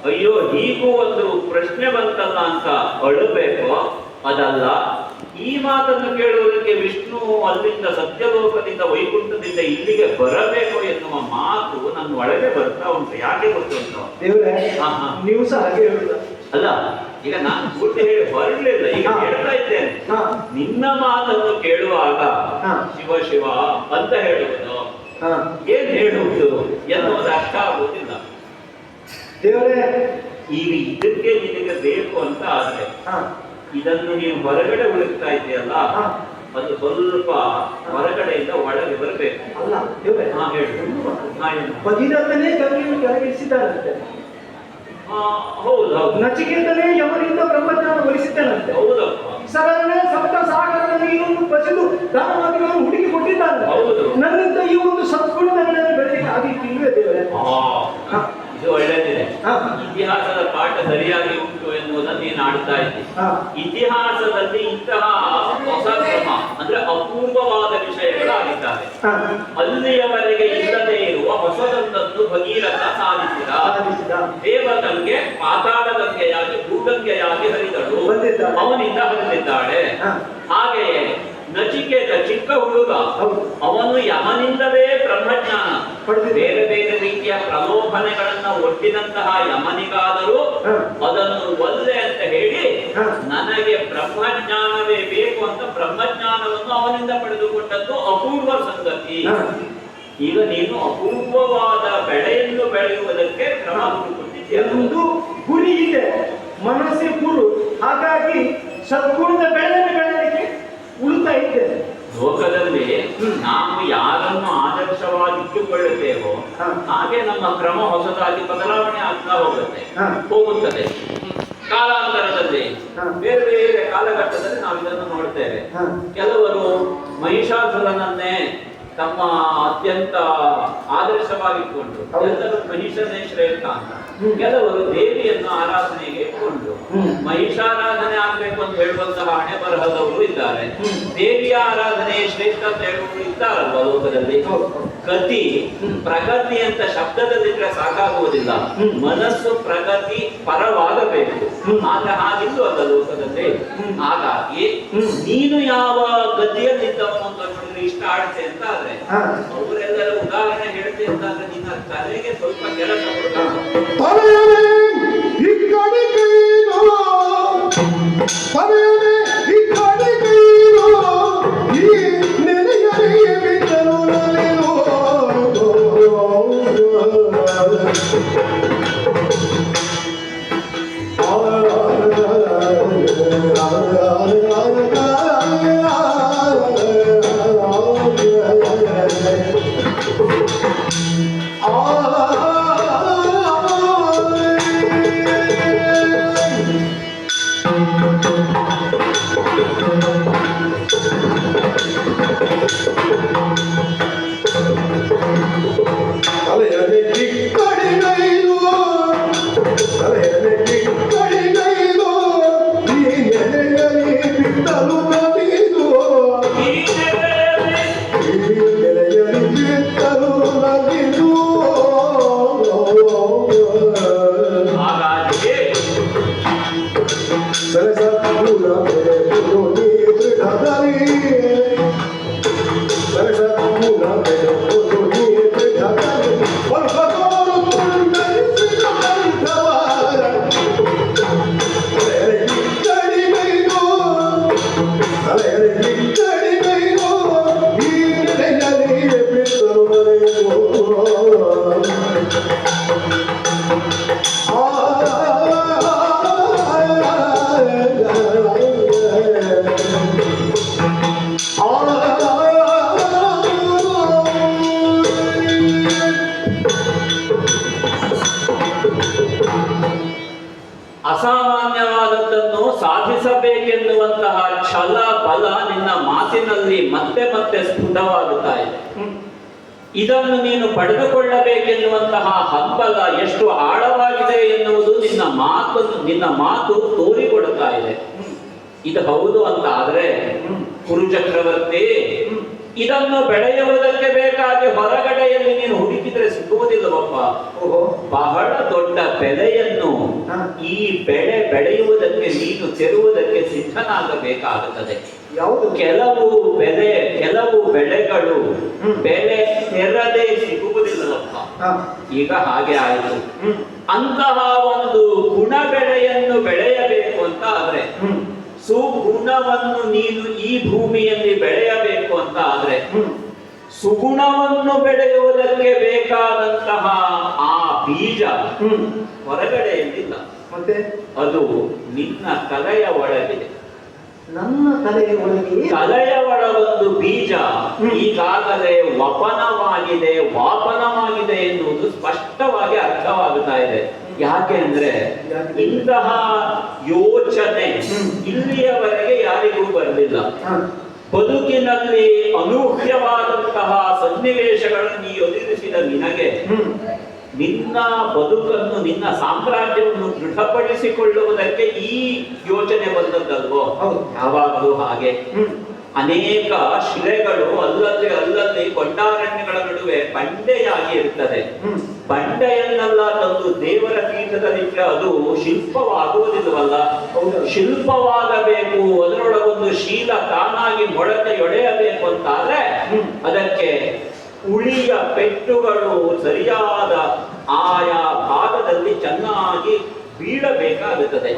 ಅಯ್ಯೋ ಹೀಗೂ ಒಂದು ಪ್ರಶ್ನೆ ಬಂತಲ್ಲ ಅಂತ ಅಳಬೇಕೋ ಅದಲ್ಲ. ಈ ಮಾತನ್ನು ಕೇಳುವುದಕ್ಕೆ ವಿಷ್ಣು ಅಲ್ಲಿಂದ ಸತ್ಯಲೋಕದಿಂದ ವೈಕುಂಠದಿಂದ ಇಲ್ಲಿಗೆ ಬರಬೇಕು ಎನ್ನುವ ಮಾತು ನನ್ನ ಒಳಗೆ ಬರ್ತಾ ಉಂಟು. ಯಾಕೆ ಗೊತ್ತುಂಟು ದೇವ್ರೆ, ಹಾ, ಹಾ. ನೀವು ಸಹ ಹಾಗೆ ಹೇಳುದ. ಅಲ್ಲ, ಈಗ ನಾನು ಪೂರ್ತಿ ಹೇಳಿ ಹೊರಲಿಲ್ಲ, ಈಗ ಹಾ. ಹೇಳ್ತಾ ಇದ್ದೇನೆ. ಹಾ. ನಿನ್ನ ಮಾತನ್ನು ಕೇಳುವಾಗ ಹಾ. ಶಿವ ಶಿವ ಅಂತ ಹೇಳುವುದು, ಹಾ. ಏನ್ ಹೇಳುವುದು ಎನ್ನುವುದು ಅರ್ಥ ಆಗುವುದಿಲ್ಲ. ದೇವರೇ, ಈಗ ಇದಕ್ಕೆ ನಿನಗೆ ಬೇಕು ಅಂತ ಆದ್ರೆ ಹಾ. ಇದನ್ನು ನೀವು ಹೊರಗಡೆ ಹುಡುಕ್ತಾ ಇದೆಯಲ್ಲ, ಹಾ. ಅದು ಸ್ವಲ್ಪ ಹೊರಗಡೆಯಿಂದ ಒಳಗೆ ಬರಬೇಕು. ಅಲ್ಲ ದೇವ್ರೆ, ಹಾ, ಹೇಳು. ಹಾ, ಏನು? ಭಗೀರಥನೇ ಗಂಗೆಯನ್ನು ಕೆಳಗಿಳಿಸಿದ್ದಾರಂತೆ, ಹಾ, ಹೌದು ಹೌದು ನಚಿಕೇತನೇ ಯಮನಿಂದ ಬ್ರಹ್ಮಜ್ಞಾನ ಒಲಿಸಿದ್ದಾನಂತೆ, ಹೌದಪ್ಪ. ಸಗರನೇ ಸಪ್ತ ಸಾಗರದ ನೀರನ್ನು ಬಸಿದು ದಾನವಾದಿಗಳನ್ನು ಹುಡುಕಿ ಕೊಟ್ಟಿದ್ದಾನೆ. ಹೌದು. ನನ್ನಿಂದ ಈ ಒಂದು ಸದ್ಗುಣದ ನೆಲೆಯನ್ನು ಬೆಳೆಯಲಿಕ್ಕೆ ಆದೀತು ಇಲ್ವೇ ದೇವರೇ? ಹಾ, ಇದು ಒಳ್ಳೆದಿದೆ. ಹಾ. ಇತಿಹಾಸದ ಪಾಠ ಸರಿಯಾಗಿ ಉಂಟು ಎನ್ನುವುದನ್ನು ನೀನು ಆಡ್ತಾ ಇದ್ದಿ. ಹಾ. ಇತಿಹಾಸದಲ್ಲಿ ಇಂತಹ ಹೊಸ ಕ್ರಮ ಅಂದ್ರೆ ಅಪೂರ್ವವಾದ ವಿಷಯಗಳಾಗಿದ್ದಾವೆ. ಹಾ. ಅಲ್ಲಿಯವರೆಗೆ ಇಲ್ಲದೆ ಇರುವ ಹೊಸದೊಂದನ್ನು ಭಗೀರಥ ಸಾಧಿಸಿದ. ಸಾಧಿಸಿದ. ದೇವಗಂಗೆ ಪಾತಾಳ ಗಂಗೆಯಾಗಿ ಭೂಗಂಗೆಯಾಗಿ ಹರಿದಳು, ಬಂದಿದ್ದಾಳೆ. ಅವನಿಂದ ಹರಿದಿದ್ದಾಳೆ. ಹಾ. ಹಾಗೆಯೇ ನಚಿಕೇತ ಚಿಕ್ಕ ಹುಡುಗ, ಹೌದು. ಅವನು ಯಮನಿಂದಲೇ ಬ್ರಹ್ಮಜ್ಞಾನ ಪಡೆದಿದ್ದ. ಬೇರೆ ಬೇರೆ ರೀತಿಯ ಪ್ರಲೋಭನೆಗಳನ್ನ ಒಡ್ಡಿದಂತಹ ಯಮನಿಗಾದರೂ ಹಾ. ಅದನ್ನು ಒಲ್ಲೆ ಅಂತ ಹೇಳಿ ಹಾ. ನನಗೆ ಬ್ರಹ್ಮಜ್ಞಾನವೇ ಬೇಕು ಅಂತ ಬ್ರಹ್ಮಜ್ಞಾನವನ್ನು ಅವನಿಂದ ಪಡೆದುಕೊಂಡದ್ದು ಅಪೂರ್ವ ಸಂಗತಿ. ಹಾ. ಈಗ ನೀನು ಅಪೂರ್ವವಾದ ಬೆಳೆಯನ್ನು ಬೆಳೆಯುವುದಕ್ಕೆ ಕ್ರಮ ಹುಡುಕುತ್ತಿದ್ದೀಯ. ಒಂದು ಗುರಿ ಇದೆ, ಮನಸ್ಸೇ ಗುರು. ಹಾಗಾಗಿ ಸದ್ಗುಣದ ಬೆಳೆಯನ್ನು ಬೆಳೆಯಲಿಕ್ಕೆ ಉಳಿತಾ ಇದ್ದೇನೆ. ಲೋಕದಲ್ಲಿ ನಾವು ಯಾರನ್ನು ಆದರ್ಶವಾಗಿಟ್ಟುಕೊಳ್ಳುತ್ತೇವೋ ಹಾ. ಹಾಗೆ ನಮ್ಮ ಕ್ರಮ ಹೊಸದಾಗಿ ಬದಲಾವಣೆ ಆಗ್ತಾ ಹಾ. ಹೋಗುತ್ತದೆ. ಕಾಲಾಂತರದಲ್ಲಿ ಹಾ. ಬೇರೆ ಬೇರೆ ಕಾಲಘಟ್ಟದಲ್ಲಿ ನಾವು ಇದನ್ನು ನೋಡ್ತೇವೆ. ಹಾ. ಕೆಲವರು ಮಹಿಷಾಸುರನನ್ನೇ ತಮ್ಮ ಅತ್ಯಂತ ಆದರ್ಶವಾಗಿಟ್ಕೊಂಡು ಹೌದು. ಎಲ್ಲರೂ ಮಹಿಷನೇ ಶ್ರೇಷ್ಠ ಅಂತ, ಹ್ಮ್. ಕೆಲವರು ದೇವಿಯನ್ನು ಆರಾಧನೆಗೆ ಇಟ್ಕೊಂಡು ಹ್ಮ್. ಮಹಿಷಾರಾಧನೆ ಆಗ್ಬೇಕು ಅಂತ ಹೇಳುವಂತಹ ಹಣೆ ಬರಹದವರು ಇದ್ದಾರೆ. ಹ್ಮ್. ದೇವಿಯ ಆರಾಧನೆ ಶ್ರೇಷ್ಠ ಅಂತ ಹೇಳುವವರು ಇದ್ದಾರಲ್ವ ಲೋಕದಲ್ಲಿ. ಹೌದು. ಗತಿ ಹ್ಮ್. ಪ್ರಗತಿ ಅಂತ ಶಬ್ದದಲ್ಲಿದ್ರೆ ಸಾಕಾಗುವುದಿಲ್ಲ, ಹ್ಮ್. ಮನಸ್ಸು ಪ್ರಗತಿ ಪರವಾಗಬೇಕು. ಹ್ಮ್. ಆದ್ರೆ ಹಾಗಿಲ್ಲೂ ಅಲ್ಲ ಲೋಕದಲ್ಲಿ. ಹ್ಮ್. ಹಾಗಾಗಿ ಹ್ಮ್. ನೀನು ಯಾವ ಗತಿಯಲ್ಲಿದ್ದವನು ಅಂತ ನೋಡಿದ್ರೆ ಇಷ್ಟ ಆಡ್ತೆ ಅಂತ ಆದ್ರೆ ಹಾ. ಅವರೆಲ್ಲರ ಉದಾಹರಣೆ ಹೇಳ್ತೆ ಅಂತಾದ್ರೆ ನಿನ್ನ ತಲೆಗೆ ಸ್ವಲ್ಪ ಕೆಲಸ ಕೊಡ್ಬೇಕು. ತಲೆಯನೆ ಇಕ್ಕಡಿಗೈನೋ, ತಲೆಯನೆ ಇಕ್ಕಡಿಗೈನೋ, ಈ ನೆನೆಯರಿಗೆ ಬಿದ್ದನು ನಲಿನೋ. ತಲೆಯನೆ ಕಿಕ್ಕಡಿಗೈನೋ, ತಲೆಯನೆ ಕಿಕ್ಕಡಿಗೈನೋ, ಈ ನೆನೆಯರಿಗೆ ಬಿದ್ದನು ನಲಿನೋ. ಈ ನೆಲೆಯಲ್ಲಿ ಈ ನೆಲೆಯಲಿ ಬಿದ್ದನು ನಲಿನೋ. ಹಾಗಾಗಿ ಸರಸಪುರ ಬೆಳೆದು ನೀ ದೃಢದಲ್ಲಿ, ಸರಸಪುರ ಬೆಳೆದು ನೀ ದೃಢದಲ್ಲಿ, ಸ್ವಲ್ಪದೋರು ತುಂಡರಿಸಿದ ಕಂಠವಾರ. ತಲೆಯರೆ ಕಿಕ್ಕಡಿಗೈನೋ, ತಲೆಯರೆ ಕಿಕ್ಕಡಿಗೈನೋ, ಈ ನೆಲೆಯಲ್ಲಿ ಬಿದ್ದನು ನಲಿನೋ. ಅಸಾಮಾನ್ಯವಾದದ್ದನ್ನು ಸಾಧಿಸಬೇಕೆನ್ನುವಂತಹ ಛಲ ಬಲ ನಿನ್ನ ಮಾತಿನಲ್ಲಿ ಮತ್ತೆ ಮತ್ತೆ ಸ್ಫುಟವಾಗುತ್ತಾ ಇದೆ. ಇದನ್ನು ನೀನು ಪಡೆದುಕೊಳ್ಳಬೇಕೆನ್ನುವಂತಹ ಹಂಬಲ ಎಷ್ಟು ಆಳವಾಗಿದೆ ಎನ್ನುವುದು ನಿನ್ನ ಮಾತು ತೋರಿಕೊಡುತ್ತಾ ಇದೆ. ಇದು ಹೌದು ಅಂತ ಆದ್ರೆ ಕುರು ಚಕ್ರವರ್ತಿ, ಇದನ್ನು ಬೆಳೆಯುವುದಕ್ಕೆ ಬೇಕಾಗಿ ಹೊರಗಡೆಯಲ್ಲಿ ನೀನು ಹುಡುಕಿದ್ರೆ ಸಿಗುವುದಿಲ್ಲವಪ್ಪ. ಓಹೋ. ಬಹಳ ದೊಡ್ಡ ಬೆಲೆಯನ್ನು ಹಾ. ಈ ಬೆಳೆ ಬೆಳೆಯುವುದಕ್ಕೆ ನೀನು ತೆರುವುದಕ್ಕೆ ಸಿದ್ಧನಾಗಬೇಕಾಗುತ್ತದೆ. ಯಾವುದು? ಕೆಲವು ಬೆಳೆಗಳು ಬೆಲೆ ತೆರದೇ ಸಿಗುವುದಿಲ್ಲವಪ್ಪ. ಈಗ ಹಾಗೆ ಆಯಿತು. ಅಂತಹ ಒಂದು ಗುಣ ಬೆಳೆಯನ್ನು ಬೆಳೆಯಬೇಕು ಅಂತ ಆದ್ರೆ, ಸುಗುಣವನ್ನು ನೀನು ಈ ಭೂಮಿಯಲ್ಲಿ ಬೆಳೆಯಬೇಕು ಅಂತ ಆದ್ರೆ, ಸುಗುಣವನ್ನು ಬೆಳೆಯುವುದಕ್ಕೆ ಬೇಕಾದಂತಹ ಆ ಬೀಜ ಹೊರಗಡೆಯಲ್ಲಿಲ್ಲ, ಮತ್ತೆ ಅದು ನಿನ್ನ ತಲೆಯ ಒಳಗಿದೆ. ನನ್ನ ತಲೆಯ ಒಳಗೆ ತಲೆಯ ಒಳ ಒಂದು ಬೀಜ ಈಗಾಗಲೇ ವಾಪನವಾಗಿದೆ ಎನ್ನುವುದು ಸ್ಪಷ್ಟವಾಗಿ ಅರ್ಥವಾಗುತ್ತಾ ಇದೆ. ಯಾಕೆ ಅಂದ್ರೆ ಇಂತಹ ಯೋಚನೆ ಇಲ್ಲಿಯವರೆಗೆ ಯಾರಿಗೂ ಬರಲಿಲ್ಲ. ಬದುಕಿನಲ್ಲಿ ಅನೂಹ್ಯವಾದಂತಹ ಸನ್ನಿವೇಶಗಳನ್ನು ಎದುರಿಸಿದ ನಿನಗೆ ನಿನ್ನ ಬದುಕನ್ನು, ನಿನ್ನ ಸಾಮ್ರಾಜ್ಯವನ್ನು ದೃಢಪಡಿಸಿಕೊಳ್ಳುವುದಕ್ಕೆ ಈ ಯೋಚನೆ ಬಂದದ್ದಲ್ವೋ? ಯಾವಾಗಲೂ ಹಾಗೆ ಅನೇಕ ಶಿಲೆಗಳು ಅಲ್ಲಲ್ಲಿ ಕೊಂಡಾರಣ್ಯಗಳ ನಡುವೆ ಬಂಡೆಯಾಗಿ ಇರುತ್ತದೆ. ಬಂಡೆಯನ್ನೆಲ್ಲ ತಂದು ದೇವರ ಪೀಠದಲ್ಲಿಟ್ಟರೆ ಅದು ಶಿಲ್ಪವಾಗುವುದಿಲ್ಲವಲ್ಲ. ಶಿಲ್ಪವಾಗಬೇಕು, ಅದರೊಳಗೊಂದು ಶೀಲ ತಾನಾಗಿ ಮೊಳಕೆಯೊಡೆಯಬೇಕು ಅಂತಾದ್ರೆ ಅದಕ್ಕೆ ಉಳಿಯ ಪೆಟ್ಟುಗಳು ಸರಿಯಾದ ಆಯಾ ಭಾಗದಲ್ಲಿ ಚೆನ್ನಾಗಿ ಬೀಳಬೇಕಾಗುತ್ತದೆ.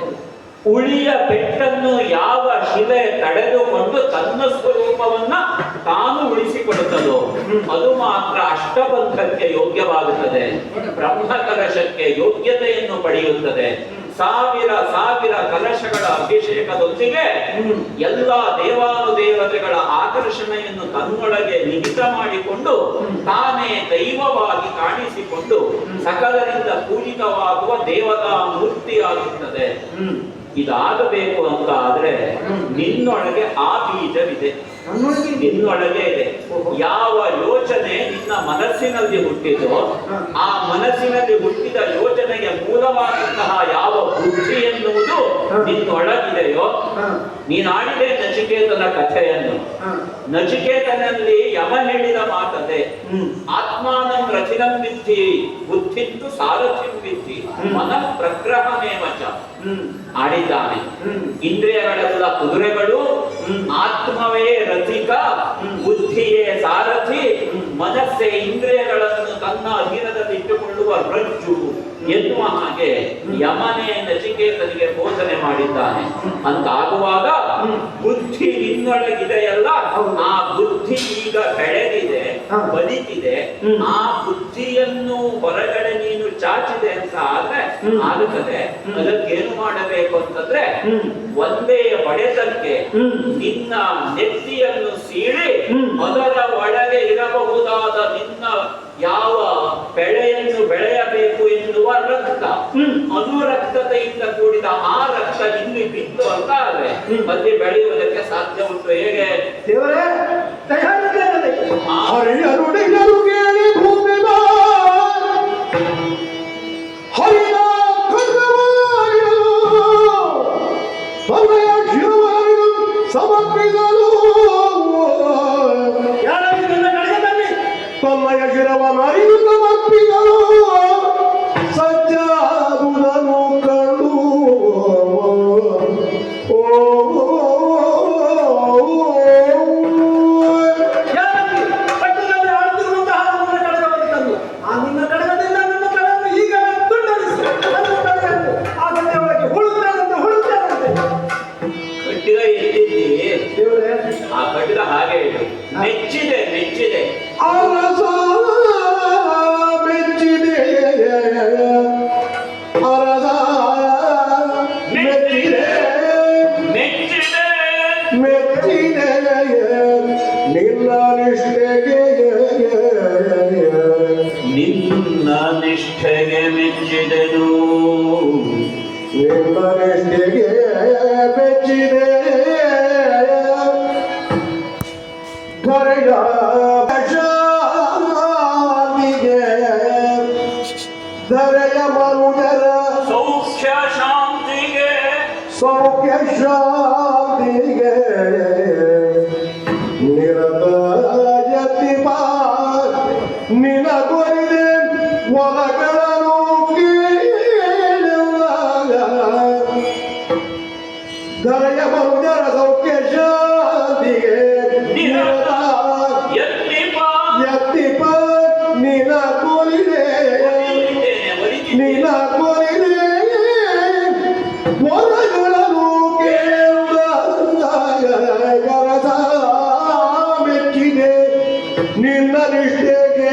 ಉಳಿಯ ಪೆಟ್ಟನ್ನು ಯಾವ ಶಿಲೆ ತಡೆದುಕೊಂಡು ತನ್ನ ಸ್ವರೂಪವನ್ನ ತಾನು ಉಳಿಸಿಕೊಡುತ್ತದೋ ಅದು ಮಾತ್ರ ಅಷ್ಟಬಂಧಕ್ಕೆ ಯೋಗ್ಯವಾಗುತ್ತದೆ, ಬ್ರಹ್ಮಕಲಶಕ್ಕೆ ಯೋಗ್ಯತೆಯನ್ನು ಪಡೆಯುತ್ತದೆ. ಸಾವಿರ ಕಲಶಗಳ ಅಭಿಷೇಕದೊಂದಿಗೆ ಎಲ್ಲ ದೇವಾನುದೇವತೆಗಳ ಆಕರ್ಷಣೆಯನ್ನು ತನ್ನೊಳಗೆ ನಿಹಿತ ಮಾಡಿಕೊಂಡು ತಾನೇ ದೈವವಾಗಿ ಕಾಣಿಸಿಕೊಂಡು ಸಕಲರಿಂದ ಪೂಜಿತವಾಗುವ ದೇವತಾ ಮೂರ್ತಿಯಾಗುತ್ತದೆ. ಇದಾಗಬೇಕು ಅಂತ ಆದ್ರೆ ನಿನ್ನೊಳಗೆ ಆ ಬೀಜವಿದೆ, ನಿನ್ನೊಳಗೆ ಇದೆ. ಯಾವ ಯೋಚನೆ ನಿನ್ನ ಮನಸ್ಸಿನಲ್ಲಿ ಹುಟ್ಟಿದೋ ಆ ಮನಸ್ಸಿನಲ್ಲಿ ಹುಟ್ಟಿದ ಯೋಚನೆಗೆ ಮೂಲವಾದಂತಹ ಯಾವ ಬುದ್ಧಿ ಎನ್ನುವುದು ನಿನ್ನೊಳಗಿದೆಯೋ, ನೀನಾಡಿದೆ ನಚಿಕೇತನ ಕಥೆಯನ್ನು. ನಚಿಕೇತನಲ್ಲಿ ಯಮ ಹೇಳಿದ ಮಾತದೆ, ಆತ್ಮಾನಂ ರಚಿನಂ ವಿದ್ಧಿ ಬುದ್ಧಿಂತು ಸಾರಥಿಂ ವಿದ್ಧಿ ಮನಃ ಪ್ರಗ್ರಹಮೇವಚ ಆಡಿದ್ದಾನೆ. ಇಂದ್ರಿಯಗಳೆಲ್ಲ ಕುದುರೆಗಳು, ಆತ್ಮವೇ ರಥಿಕ, ಬುದ್ಧಿಯೇ ಸಾರಥಿ, ಮನಸ್ಸೇ ಇಂದ್ರಿಯಗಳನ್ನು ತನ್ನ ಅಧೀನದಲ್ಲಿ ಇಟ್ಟುಕೊಳ್ಳುವ ರಜ್ಜು ಎನ್ನುವ ಹಾಗೆ ಯಮನೇ ನಚಿಕೇತನಿಗೆ ಬೋಧನೆ ಮಾಡಿದ್ದಾನೆ. ಅಂತಾಗುವಾಗ ಬುದ್ಧಿ ನಿನ್ನೊಳಗಿದೆಯಲ್ಲ, ಆ ಬುದ್ಧಿ ಈಗ ಬೆಳೆದಿದೆ, ಬಲಿತಿದೆ. ಆ ಬುದ್ಧಿಯನ್ನು ಹೊರಗಡೆ ನೀನು ಚಾಚಿದೆ ಅಂತ ಆದ್ರೆ ಆಗುತ್ತದೆ. ಅದಕ್ಕೇನು ಮಾಡಬೇಕು ಅಂತಂದ್ರೆ ಒಂದೇ ಹೊಡೆತಕ್ಕೆ ನಿನ್ನ ನೆತ್ತಿಯನ್ನು ಸೀಳಿ ಅದರ ಒಳಗೆ ಇರಬಹುದಾದ ನಿನ್ನ ಯಾವ ಬೆಳೆಯನ್ನು ಬೆಳೆಯಬೇಕು ಎನ್ನುವ ರಕ್ತ, ಅನುರಕ್ತತೆಯಿಂದ ಕೂಡಿದ ಆ ರಕ್ತ ಇಲ್ಲಿ ಬಿತ್ತು ಅಂತ ಆದ್ರೆ ಮತ್ತೆ ಬೆಳೆಯುವುದಕ್ಕೆ ಸಾಧ್ಯ ಉಂಟು. ಹೇಗೆ? ದೇವರೇ ಹರಿಯರುಡಿಯರು ಕೇಳಿ ಭೂಮಿ ಹರಿಯ ತನ್ನಯ ಶಿರವನ್ನು ಸಮರ್ಪಿಸಲು, ತನ್ನಯ ಶಿರವನ್ನು ಅರಿವು ಸಮರ್ಪಿಸಲು ಸಜ್ಜಾದುದನ್ನು ಕಂಡು ಆ ಖಡ್ಗ ಹಾಗೆ ಹೇಳು, ಮೆಚ್ಚಿದೆ ಅರಸ ಮೆಚ್ಚಿದೆ, ಅರಸ ಮೆಚ್ಚಿದೆ, ಮೆಚ್ಚಿದೆ ನಿನ್ನ ನಿಷ್ಠೆಗೆ ಮೆಚ್ಚಿದೆನು, ನಿನ್ನ ನಿಷ್ಠೆಗೆ ಮೆಚ್ಚಿದೆ. ಧರೆಯ ಶಾಂತಿಗೆ, ಧರೆಯ ಮನುಜರ ಸೌಖ್ಯ ಶಾಂತಿಗೆ, ಸೌಖ್ಯ ಶಾಂತಿಗೆ ನಿರತ ಯತಿಪ ನಿನಗೊಲಿದೆ ಒಲಗಳನ್ನು ಕೇಳಿದಾಗ ಧರೆಯ ಮನುಜರ ಸೌಖ್ಯ ಶಾಂತಿಗೆ ನಿರತ ಯತ್ತಿಪ ನಿನ ಕೋಲಿದೆ ನಿನ ಕೋಲಿದೆ ಮೊರಗಳನ್ನು ಕೇಳುವ ಕರಸ ಮೆಚ್ಚಿದೆ ನಿನ್ನ ನಿಷ್ಠೆಗೆ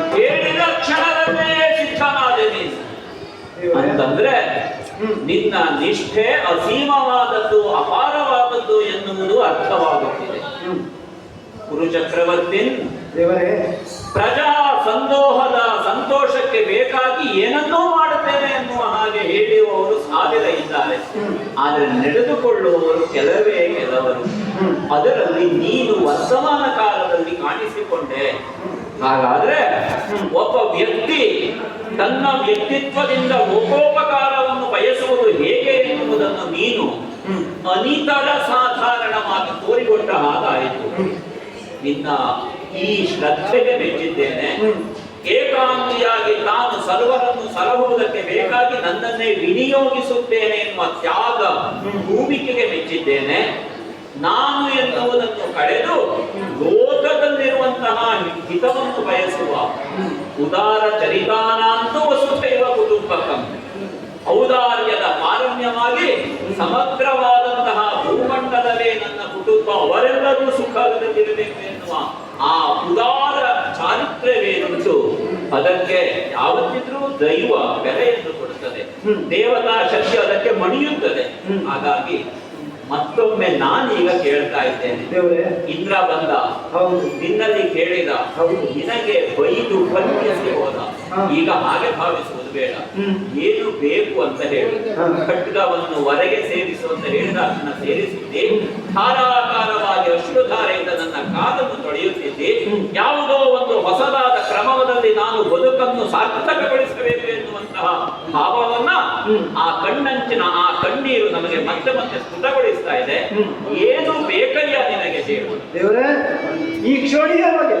ಹೇಳಿದ ಕ್ಷಣದಲ್ಲೇ ಸಿದ್ಧನಾದೆ ನೀನು ಅಂತಂದ್ರೆ ನಿನ್ನ ನಿಷ್ಠೆ ಅಸೀಮವಾದದ್ದು ಅಪಾರವಾದದ್ದು ಎನ್ನುವುದು ಅರ್ಥವಾಗುತ್ತಿದೆ. ಕುರು ಚಕ್ರವರ್ತಿನ್ ದೇವರೇ, ಪ್ರಜಾ ಸಂದೋಹದ ಸಂತೋಷಕ್ಕೆ ಬೇಕಾಗಿ ಏನನ್ನೂ ಮಾಡುತ್ತೇನೆ ಎನ್ನುವ ಹಾಗೆ ಹೇಳುವವರು ಸಾವಿರ ಇದ್ದಾರೆ, ಆದರೆ ನಡೆದುಕೊಳ್ಳುವವರು ಕೆಲವರು. ಅದರಲ್ಲಿ ನೀನು ವರ್ತಮಾನ ಕಾಲದಲ್ಲಿ ಕಾಣಿಸಿಕೊಂಡೆ. ಹಾಗಾದ್ರೆ ಒಬ್ಬ ವ್ಯಕ್ತಿ ತನ್ನ ವ್ಯಕ್ತಿತ್ವದಿಂದ ಲೋಕೋಪಕಾರವನ್ನು ಬಯಸುವುದು ಹೇಗೆ ಎನ್ನುವುದನ್ನು ನೀನು ಅನಿತರ ಸಾಧಾರಣವಾಗಿ ತೋರಿಕೊಟ್ಟ ಹಾಗಾಯಿತು. ನಿನ್ನ ಈ ಶ್ರದ್ಧೆಗೆ ಮೆಚ್ಚಿದ್ದೇನೆ. ಏಕಾಂಗಿಯಾಗಿ ತಾನು ಸರ್ವರನ್ನು ಸಲಹುವುದಕ್ಕೆ ಬೇಕಾಗಿ ನನ್ನನ್ನೇ ವಿನಿಯೋಗಿಸುತ್ತೇನೆ ಎನ್ನುವ ತ್ಯಾಗ ಭೂಮಿಕೆಗೆ ಮೆಚ್ಚಿದ್ದೇನೆ. ನಾನು ಎನ್ನುವುದನ್ನು ಕಳೆದು ಲೋಕದಲ್ಲಿರುವಂತಹ ಹಿತವನ್ನು ಬಯಸುವ ಉದಾರ ಚರಿತಾನಾಂತೂ ವಸುಧೈವ ಕುಟುಂಬಕಂ, ಔದಾರ್ಯದ ಪಾರಮ್ಯವಾಗಿ ಸಮಗ್ರವಾದಂತಹ ಭೂಮಂಡಲವೇ ನನ್ನ ಕುಟುಂಬ, ಅವರೆಲ್ಲರೂ ಸುಖವಿರಬೇಕು ಎನ್ನುವ ಆ ಉದಾರ ಚಾರಿತ್ರ್ಯವೇನುಂಟು ಅದಕ್ಕೆ ಯಾವತ್ತಿದ್ರೂ ದೈವ ಬೆಲೆಯನ್ನು ಕೊಡುತ್ತದೆ, ದೇವತಾ ಶಕ್ತಿ ಅದಕ್ಕೆ ಮಣಿಯುತ್ತದೆ. ಹಾಗಾಗಿ ಮತ್ತೊಮ್ಮೆ ನಾನೀಗ ಕೇಳ್ತಾ ಇದ್ದೇನೆ. ದೇವರೇ, ಇಂದ್ರ ಬಂದ, ಹೌದು, ನಿನ್ನಲ್ಲಿ ಕೇಳಿದ, ಹೌದು, ನಿನಗೆ ಬೈದು ಬಂಧಿಸಿ ಹೋದ. ಈಗ ಹಾಗೆ ಭಾವಿಸುವುದು ಬೇಡ. ಏನು ಬೇಕು ಅಂತ ಹೇಳಿ ಖಡ್ಗವನ್ನು ಹೊರಗೆ ಸೇರಿಸು ಅಂತ ಹೇಳಿದ ನನ್ನ ಸೇರಿಸಿದ್ದೆ. ಧಾರಾಕಾರವಾಗಿ ಅಶ್ರುಧಾರೆಯಿಂದ ನನ್ನ ಕಾಲನ್ನು ತೊಳೆಯುತ್ತಿದ್ದೆ. ಯಾವುದೋ ಒಂದು ಹೊಸದಾದ ಕ್ರಮದಲ್ಲಿ ನಾನು ಬದುಕನ್ನು ಸಾರ್ಥಕಗೊಳಿಸಬೇಕು ಎನ್ನುವಂತಹ ಭಾವವನ್ನ ಆ ಕಣ್ಣಂಚಿನ ಆ ಕಣ್ಣೀರು ನಮಗೆ ಮತ್ತೆ ಮತ್ತೆ ಸ್ಫುಟಗೊಳಿಸ್ತಾ ಇದೆ. ಏನು ಬೇಕಯ್ಯ ನಿನಗೆ ಹೇಳು ದೇವರೇ. ಈ ಕ್ಷೋಣಿಯ ಬಗ್ಗೆ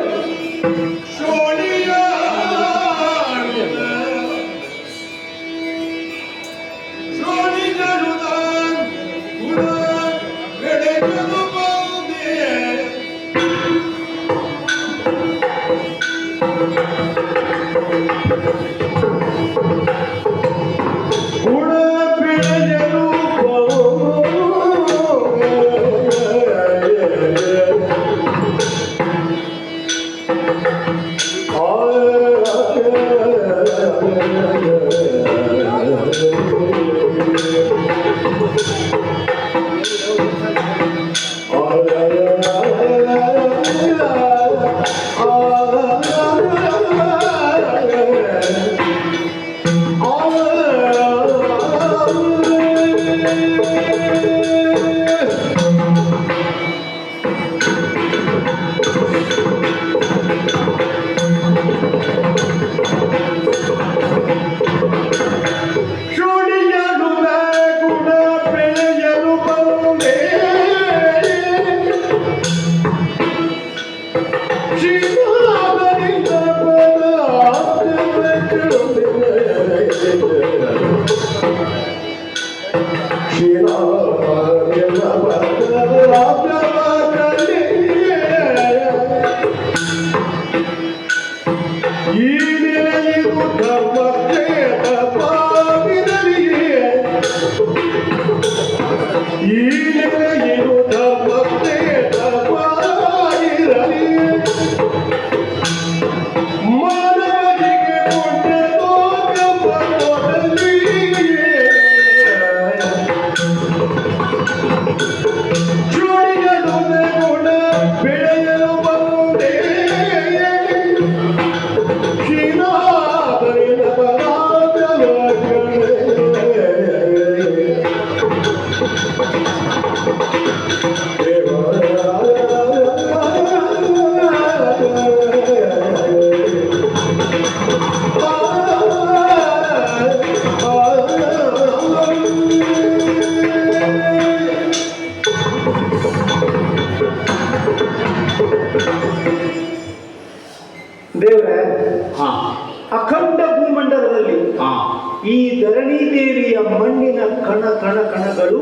ದಿನಗಳು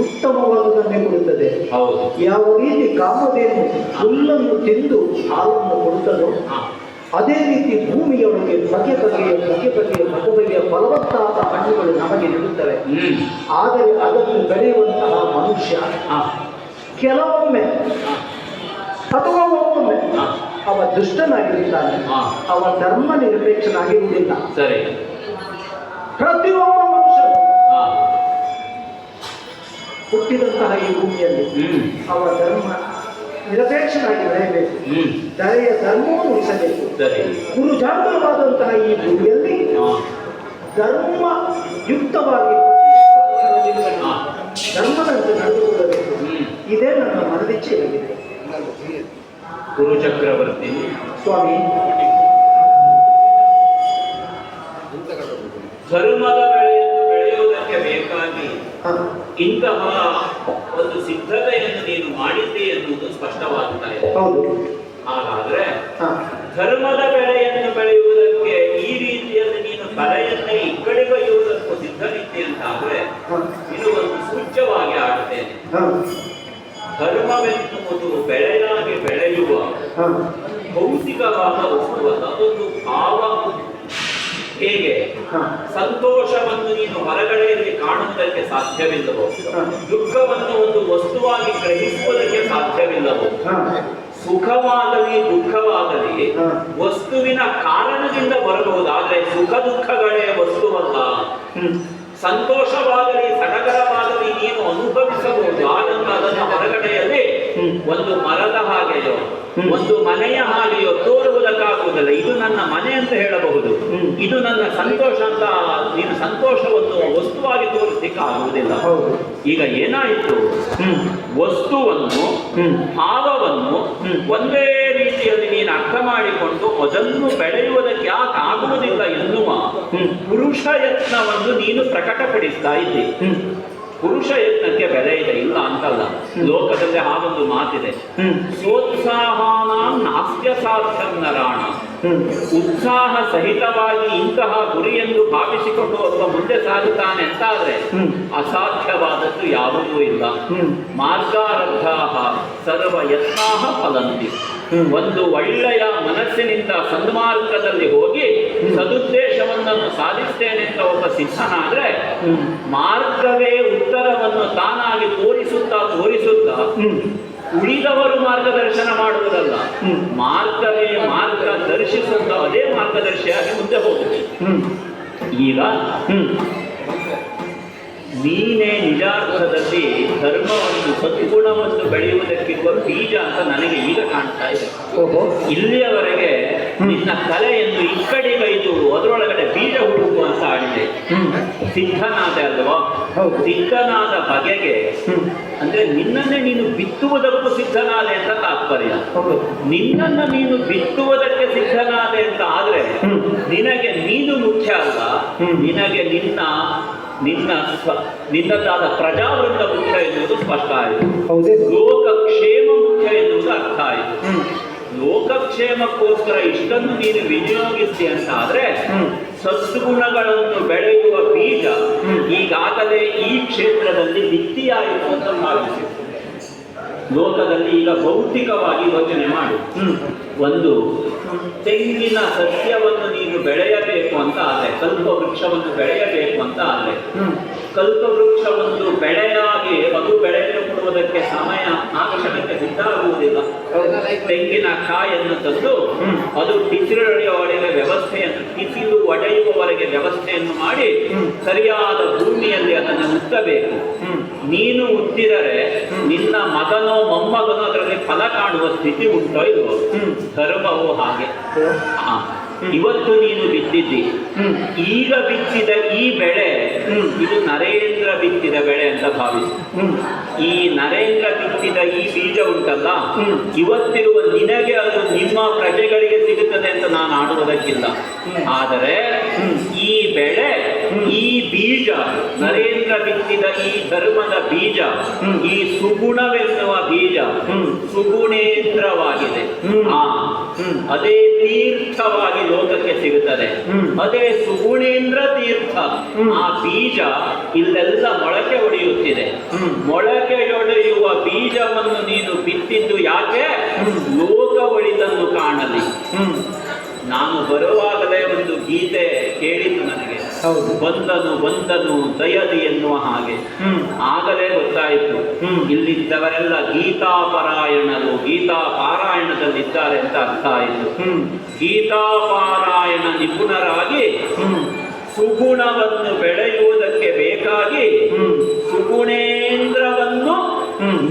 ಉತ್ತಮವಾದುದನ್ನೇ ಕೊಡುತ್ತದೆ. ಹೌದು. ಯಾವ ರೀತಿ ಕಾಮಧೇನು ಹುಲ್ಲನ್ನು ತಿಂದು ಹಾಲನ್ನು ಕೊಡುತ್ತದೋ ಅದೇ ರೀತಿ ಭೂಮಿಯೊಳಗೆ ಬಗೆ ಬಗೆಯ ಫಲವತ್ತಾದ ಹಣ್ಣುಗಳು ನಮಗೆ ನೀಡುತ್ತವೆ. ಆದರೆ ಅದನ್ನು ಬೆಳೆಯುವಂತಹ ಮನುಷ್ಯ ಕೆಲವೊಮ್ಮೆ ಅಥವಾ ಒಮ್ಮೊಮ್ಮೆ ಅವ ದುಷ್ಟನಾಗಿರುತ್ತಾನೆ, ಅವ ಧರ್ಮ ನಿರಪೇಕ್ಷನಾಗಿರುವುದಿಲ್ಲ. ಸರಿ. ಪ್ರತಿಯೊಬ್ಬ ಮನುಷ್ಯನು ಹುಟ್ಟಿದಂತಹ ಈ ಭೂಮಿಯಲ್ಲಿ ಅವ ಧರ್ಮ ನಿರಪೇಕ್ಷನಾಗಿ ಬೆಳೆಯಬೇಕು, ದಯೆಯ ಧರ್ಮವನ್ನು ಉಳಿಸಬೇಕು. ಗುರುಜಾಂತರವಾದಂತಹ ಈ ಭೂಮಿಯಲ್ಲಿ ಧರ್ಮಯುಕ್ತವಾಗಿ ಧರ್ಮದಂತೆ ನಡೆದುಕೊಳ್ಳಬೇಕು. ಇದೇ ನನ್ನ ಮನದಿಚ್ಛೆಯಾಗಿದೆ. ಗುರು ಚಕ್ರವರ್ತಿ ಸ್ವಾಮಿ, ಧರ್ಮದ ಬೆಳೆಯನ್ನು ಬೆಳೆಯುವುದಕ್ಕೆ ಬೇಕಾಗಿ ಇಂತಹ ಒಂದು ಸಿದ್ಧತೆಯನ್ನು ನೀನು ಮಾಡಿದ್ದೆ ಎನ್ನುವುದು ಸ್ಪಷ್ಟವಾಗ್ತಾ ಇದೆ. ಹೌದು. ಹಾಗಾದ್ರೆ ಧರ್ಮದ ಬೆಳೆಯನ್ನು ಬೆಳೆಯುವುದಕ್ಕೆ ಈ ರೀತಿಯಲ್ಲಿ ನೀನು ಕಲೆಯನ್ನೇ ಈ ಕಡೆ ಬರೆಯುವುದಕ್ಕೂ ಸಿದ್ಧನಿದ್ದೆ ಅಂತಾದ್ರೆ ಇದು ಒಂದು ಸೂಚ್ಯವಾಗಿ ಆಡುತ್ತೇನೆ. ಧರ್ಮವೆನ್ನುವುದು ಬೆಳೆಯಾಗಿ ಬೆಳೆಯುವ ಭೌತಿಕವಾದ ವಸ್ತುವಲ್ಲ, ಅದೊಂದು ಭಾವ. ಹೇಗೆ ಸಂತೋಷವನ್ನು ನೀನು ಹೊರಗಡೆಯಲ್ಲಿ ಕಾಣುವುದಕ್ಕೆ ಸಾಧ್ಯವಿಲ್ಲವೋ, ದುಃಖವನ್ನು ಒಂದು ವಸ್ತುವಾಗಿ ಗ್ರಹಿಸುವುದಕ್ಕೆ ಸಾಧ್ಯವಿಲ್ಲವೋ, ಸುಖವಾಗಲಿ ದುಃಖವಾಗಲಿ ವಸ್ತುವಿನ ಕಾರಣದಿಂದ ಬರಬಹುದು. ಆದರೆ ಸುಖ ದುಃಖಗಳೇ ವಸ್ತುವಲ್ಲ. ಸಂತೋಷವಾಗಲಿ ಸಡಗರವಾಗಲಿ ನೀನು ಅನುಭವಿಸಬಹುದು. ಆನಂದ ಅದನ್ನು ಹೊರಗಡೆಯಲ್ಲಿ ಒಂದು ಮರದ ಹಾಗೆಯೋ ಒಂದು ಮನೆಯ ಹಾಗೆಯೋ ತೋರುವುದಕ್ಕಾಗುವುದಿಲ್ಲ. ಇದು ನನ್ನ ಮನೆ ಅಂತ ಹೇಳಬಹುದು, ಇದು ನನ್ನ ಸಂತೋಷ ಅಂತ ನೀನು ಸಂತೋಷವನ್ನು ವಸ್ತುವಾಗಿ ತೋರಿಸಲಿಕ್ಕೆ ಆಗುವುದಿಲ್ಲ. ಈಗ ಏನಾಯಿತು, ವಸ್ತುವನ್ನು ಭಾವವನ್ನು ಒಂದೇ ರೀತಿಯಲ್ಲಿ ನೀನು ಅರ್ಥ ಮಾಡಿಕೊಂಡು ಅದನ್ನು ಬೆಳೆಯುವುದಕ್ಕೆ ಯಾಕೆ ಆಗುವುದಿಲ್ಲ ಎನ್ನುವ ಪುರುಷ ಯತ್ನವನ್ನು ನೀನು ಪ್ರಕಟಪಡಿಸ್ತಾ ಇದ್ದಿ. ಪುರುಷ ಯತ್ನಕ್ಕೆ ಬೆಲೆ ಇದೆ, ಇಲ್ಲ ಅಂತಲ್ಲ. ಲೋಕದಲ್ಲಿ ಹಾಗೊಂದು ಮಾತಿದೆ, ಸೋತ್ಸಾಹಾನಾಂ ನಾಸ್ತ್ಯ ಸಾಧ್ಯಂ ನರಾಣ. ಉತ್ಸಾಹ ಸಹಿತವಾಗಿ ಇಂತಹ ಗುರಿಯೆಂದು ಭಾವಿಸಿಕೊಂಡು ಒಬ್ಬ ಮುಂದೆ ಸಾಗುತ್ತಾನೆ ಅಂತಾದ್ರೆ ಅಸಾಧ್ಯವಾದದ್ದು ಯಾವುದೂ ಇಲ್ಲ. ಮಾರ್ಗಾರಬ್ಧಾಃ ಸರ್ವ ಯತ್ನಾಃ ಫಲಂತಿ. ಒಂದು ಒಳ್ಳೆಯ ಮನಸ್ಸಿನಿಂದ ಸನ್ಮಾರ್ಗದಲ್ಲಿ ಹೋಗಿ ಸದುದ್ದೇಶವನ್ನು ಸಾಧಿಸ್ತೇನೆ ಅಂತ ಒಬ್ಬ ಸಿದ್ಧನಾದ್ರೆ ಮಾರ್ಗವೇ ಉತ್ತರವನ್ನು ತಾನಾಗಿ ತೋರಿಸುತ್ತಾ ಉಳಿದವರು ಮಾರ್ಗದರ್ಶನ ಮಾಡುವುದಲ್ಲ, ಮಾರ್ಗವೇ ಮಾರ್ಗ ದರ್ಶಿಸುತ್ತ ಅದೇ ಮಾರ್ಗದರ್ಶಿಯಾಗಿ ಮುಂದೆ ಹೋಗುತ್ತೆ. ಈಗ ನೀನೇ ನಿಜಾರ್ಥದಲ್ಲಿ ಧರ್ಮವನ್ನು ಸದ್ಗುಣವನ್ನು ಬೆಳೆಯುವುದಕ್ಕಿರುವ ಬೀಜ ಅಂತ ನನಗೆ ಈಗ ಕಾಣ್ತಾ ಇದೆ. ಇಲ್ಲಿಯವರೆಗೆ ನಿನ್ನ ತಲೆಯನ್ನು ಇಕ್ಕಡಿಗೈದು ಅದರೊಳಗಡೆ ಬೀಜ ಹುಡುಕು ಅಂತ ಆಡಿದೆ. ಸಿದ್ಧನಾದ ಅಲ್ವಾ? ಸಿದ್ಧನಾದ ಬಗೆಗೆ ಅಂದ್ರೆ ನಿನ್ನನ್ನೇ ನೀನು ಬಿತ್ತುವುದಕ್ಕೂ ಸಿದ್ಧನಾದೆ ಅಂತ ತಾತ್ಪರ್ಯ. ನಿನ್ನನ್ನು ನೀನು ಬಿತ್ತುವುದಕ್ಕೆ ಸಿದ್ಧನಾದೆ ಅಂತ ಆದ್ರೆ ನಿನಗೆ ನೀನು ಮುಖ್ಯ ಅಲ್ಲ, ನಿನಗೆ ನಿನ್ನದಾದ ಪ್ರಜಾವೃಂದ ಮುಖ್ಯ ಎನ್ನುವುದು ಸ್ಪಷ್ಟ ಆಯಿತು. ಲೋಕಕ್ಷೇಮ ಮುಖ್ಯ ಎನ್ನುವುದು ಅರ್ಥ ಆಯಿತು. ಲೋಕಕ್ಷೇಮಕ್ಕೋಸ್ಕರ ಇಷ್ಟನ್ನು ನೀನು ವಿನಿಯೋಗಿಸಿ ಅಂತ ಆದ್ರೆ ಸದ್ಗುಣಗಳನ್ನು ಬೆಳೆಯುವ ಬೀಜ ಈಗಾಗಲೇ ಈ ಕ್ಷೇತ್ರದಲ್ಲಿ ಬಿತ್ತಿಯಾಯಿತು ಅಂತ ಭಾವಿಸಿ ಲೋಕದಲ್ಲಿ ಈಗ ಭೌತಿಕವಾಗಿ ಯೋಚನೆ ಮಾಡು. ಒಂದು ತೆಂಗಿನ ಸಸ್ಯವನ್ನು ನೀನು ಬೆಳೆಯಬೇಕು ಅಂತ ಆದ್ರೆ, ಕಲ್ಪ ವೃಕ್ಷವನ್ನು ಬೆಳೆಯಬೇಕು ಅಂತ ಆದ್ರೆ, ಕಲ್ಪ ವೃಕ್ಷವೊಂದು ಬೆಳೆಯಾಗಿ ಅದು ಬೆಳೆಯನ್ನು ಕೊಡುವುದಕ್ಕೆ ಸಮಯ ಆ ಕ್ಷಣಕ್ಕೆ ಸಿದ್ಧ ಆಗುವುದಿಲ್ಲ. ತೆಂಗಿನ ಕಾಯನ್ನು ತಂದು ಅದು ಟಿಸಿಲೊಡೆಯುವ ವ್ಯವಸ್ಥೆಯನ್ನು, ಟಿಸಿಲು ಒಡೆಯುವವರೆಗೆ ವ್ಯವಸ್ಥೆಯನ್ನು ಮಾಡಿ ಸರಿಯಾದ ಭೂಮಿಯಲ್ಲಿ ಅದನ್ನು ಉತ್ತಬೇಕು. ನೀನು ಉತ್ತಿದರೆ ನಿನ್ನ ಮಗನೋ ಮೊಮ್ಮಗನೋ ಅದರಲ್ಲಿ ಫಲ ಕಾಣುವ ಸ್ಥಿತಿ ಉಂಟೋ ಇಲ್ವೋ? ಧರ್ಮವೂ ಹಾಗೆ. ಇವತ್ತು ನೀನು ಬಿತ್ತಿದ್ದಿ, ಈಗ ಬಿತ್ತಿದ ಈ ಬೆಳೆ ಇದು ನರೇಂದ್ರ ಬಿತ್ತಿದ ಬೆಳೆ ಅಂತ ಭಾವಿಸಿ. ಈ ನರೇಂದ್ರ ಬಿತ್ತಿದ ಈ ಬೀಜ ಉಂಟಲ್ಲ, ಇವತ್ತಿರುವ ನಿನಗೆ ಅದು ನಿಮ್ಮ ಪ್ರಜೆಗಳಿಗೆ ಸಿಗುತ್ತದೆ ಅಂತ ನಾನು ಆಡುವುದಕ್ಕಿಲ್ಲ. ಆದರೆ ಈ ಬೆಳೆ ಈ ಬೀಜ ನರೇಂದ್ರ ಬಿತ್ತಿದ ಈ ಧರ್ಮದ ಬೀಜ, ಈ ಸುಗುಣವೆನ್ನುವ ಬೀಜ ಸುಗುಣೇಂದ್ರವಾಗಿದೆ. ಅದೇ ತೀರ್ಥವಾಗಿ ಲೋಕಕ್ಕೆ ಸಿಗುತ್ತದೆ. ಅದೇ ಸುಗುಣೇಂದ್ರ ತೀರ್ಥ. ಆ ಬೀಜ ಇಲ್ಲೆಲ್ಲ ಮೊಳಕೆ ಒಡೆಯುತ್ತಿದೆ. ಮೊಳಕೆಯೊಡೆಯುವ ಬೀಜವನ್ನು ನೀನು ಬಿತ್ತಿದ್ದು ಯಾಕೆ? ಲೋಕ ಒಳಿತನ್ನು ಕಾಣಲಿ. ನಾನು ಬರುವಾಗಲೇ ಒಂದು ಗೀತೆ ಕೇಳಿದ್ದು ನನಗೆ, ಬಂದನು ಬಂದನು ದಯದಿ ಎನ್ನುವ ಹಾಗೆ. ಆಗಲೇ ಗೊತ್ತಾಯಿತು ಇಲ್ಲಿದ್ದವರೆಲ್ಲ ಗೀತಾಪರಾಯಣರು, ಗೀತಾ ಪಾರಾಯಣದಲ್ಲಿದ್ದಾರೆ ಅಂತ ಅರ್ಥ ಆಯಿತು. ಗೀತಾಪಾರಾಯಣ ನಿಪುಣರಾಗಿ ಸುಗುಣವನ್ನು ಬೆಳೆಯುವುದಕ್ಕೆ ಬೇಕಾಗಿ ಸುಗುಣೇಂದ್ರವನ್ನು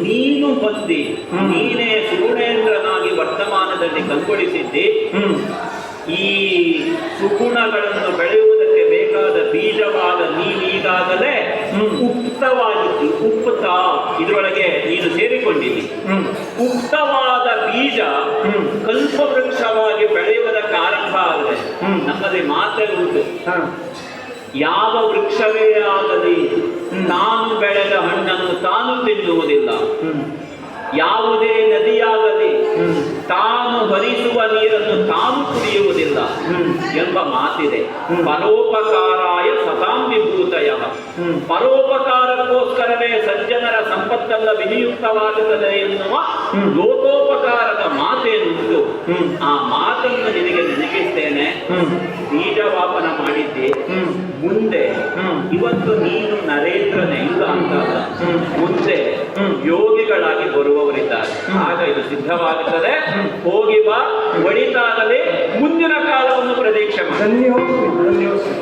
ನೀನು ಹೊಂದಿ, ನೀನೇ ಸುಗುಣೇಂದ್ರನಾಗಿ ವರ್ತಮಾನದಲ್ಲಿ ಕಂಗೊಳಿಸಿದ್ದಿ. ಈ ಸುಗುಣಗಳನ್ನು ಬೆಳೆಯುವುದಕ್ಕೆ ಬೇಕಾದ ಬೀಜವಾದ ನೀನೀಗಾಗಲೇ ಉಕ್ತವಾಗಿದ್ದು, ಉಕ್ತ ಇದರೊಳಗೆ ನೀನು ಸೇರಿಕೊಂಡಿದ್ದಿ. ಉಕ್ತವಾದ ಬೀಜ ಕಲ್ಪವೃಕ್ಷವಾಗಿ ಬೆಳೆಯುವುದಕ್ಕೆ ಆರಂಭ ಆದರೆ ನಮ್ಮಲ್ಲಿ ಮಾತೇ ಉಂಟು, ಯಾವ ವೃಕ್ಷವೇ ಆಗಲಿ ತಾನು ಬೆಳೆದ ಹಣ್ಣನ್ನು ತಾನು ತಿನ್ನುವುದಿಲ್ಲ, ಯಾವುದೇ ನದಿಯಾಗಲಿ ತಾನು ಹರಿಸುವ ನೀರನ್ನು ತಾನು ಕುಡಿಯುವುದಿಲ್ಲ ಎಂಬ ಮಾತಿದೆ. ಪರೋಪಕಾರಾಯ ಸತಾಂ ವಿಭೂತಯ. ಪರೋಪಕಾರಕ್ಕೋಸ್ಕರವೇ ಸಜ್ಜನರ ಸಂಪತ್ತೆಲ್ಲ ವಿನಿಯುಕ್ತವಾಗುತ್ತದೆ ಎನ್ನುವ ಲೋಕೋಪಕಾರದ ಮಾತೇನುಂಟು. ಆ ಮಾತನ್ನು ನಿನಗೆ ನೆನಪಿಸ್ತೇನೆ. ಬೀಜವಾಪನ ಮಾಡಿದ್ದೆ, ಮುಂದೆ ಇವತ್ತು ನೀನು ನರೇಂದ್ರನೇ ಇಲ್ಲ ಅಂತಲ್ಲ, ಮುಂದೆ ಯೋಗಿಗಳಾಗಿ ಬರುವವರಿದ್ದಾರೆ. ಆಗ ಇದು ಸಿದ್ಧವಾಗುತ್ತದೆ. ಹೋಗಿ ಬಾ, ಒಳಿತಾಗಲಿ, ಮುಂದಿನ ಕಾಲವನ್ನು ಪ್ರತೀಕ್ಷೆ ಮಾಡಿ. ಧನ್ಯೋಸ್ಮಿ.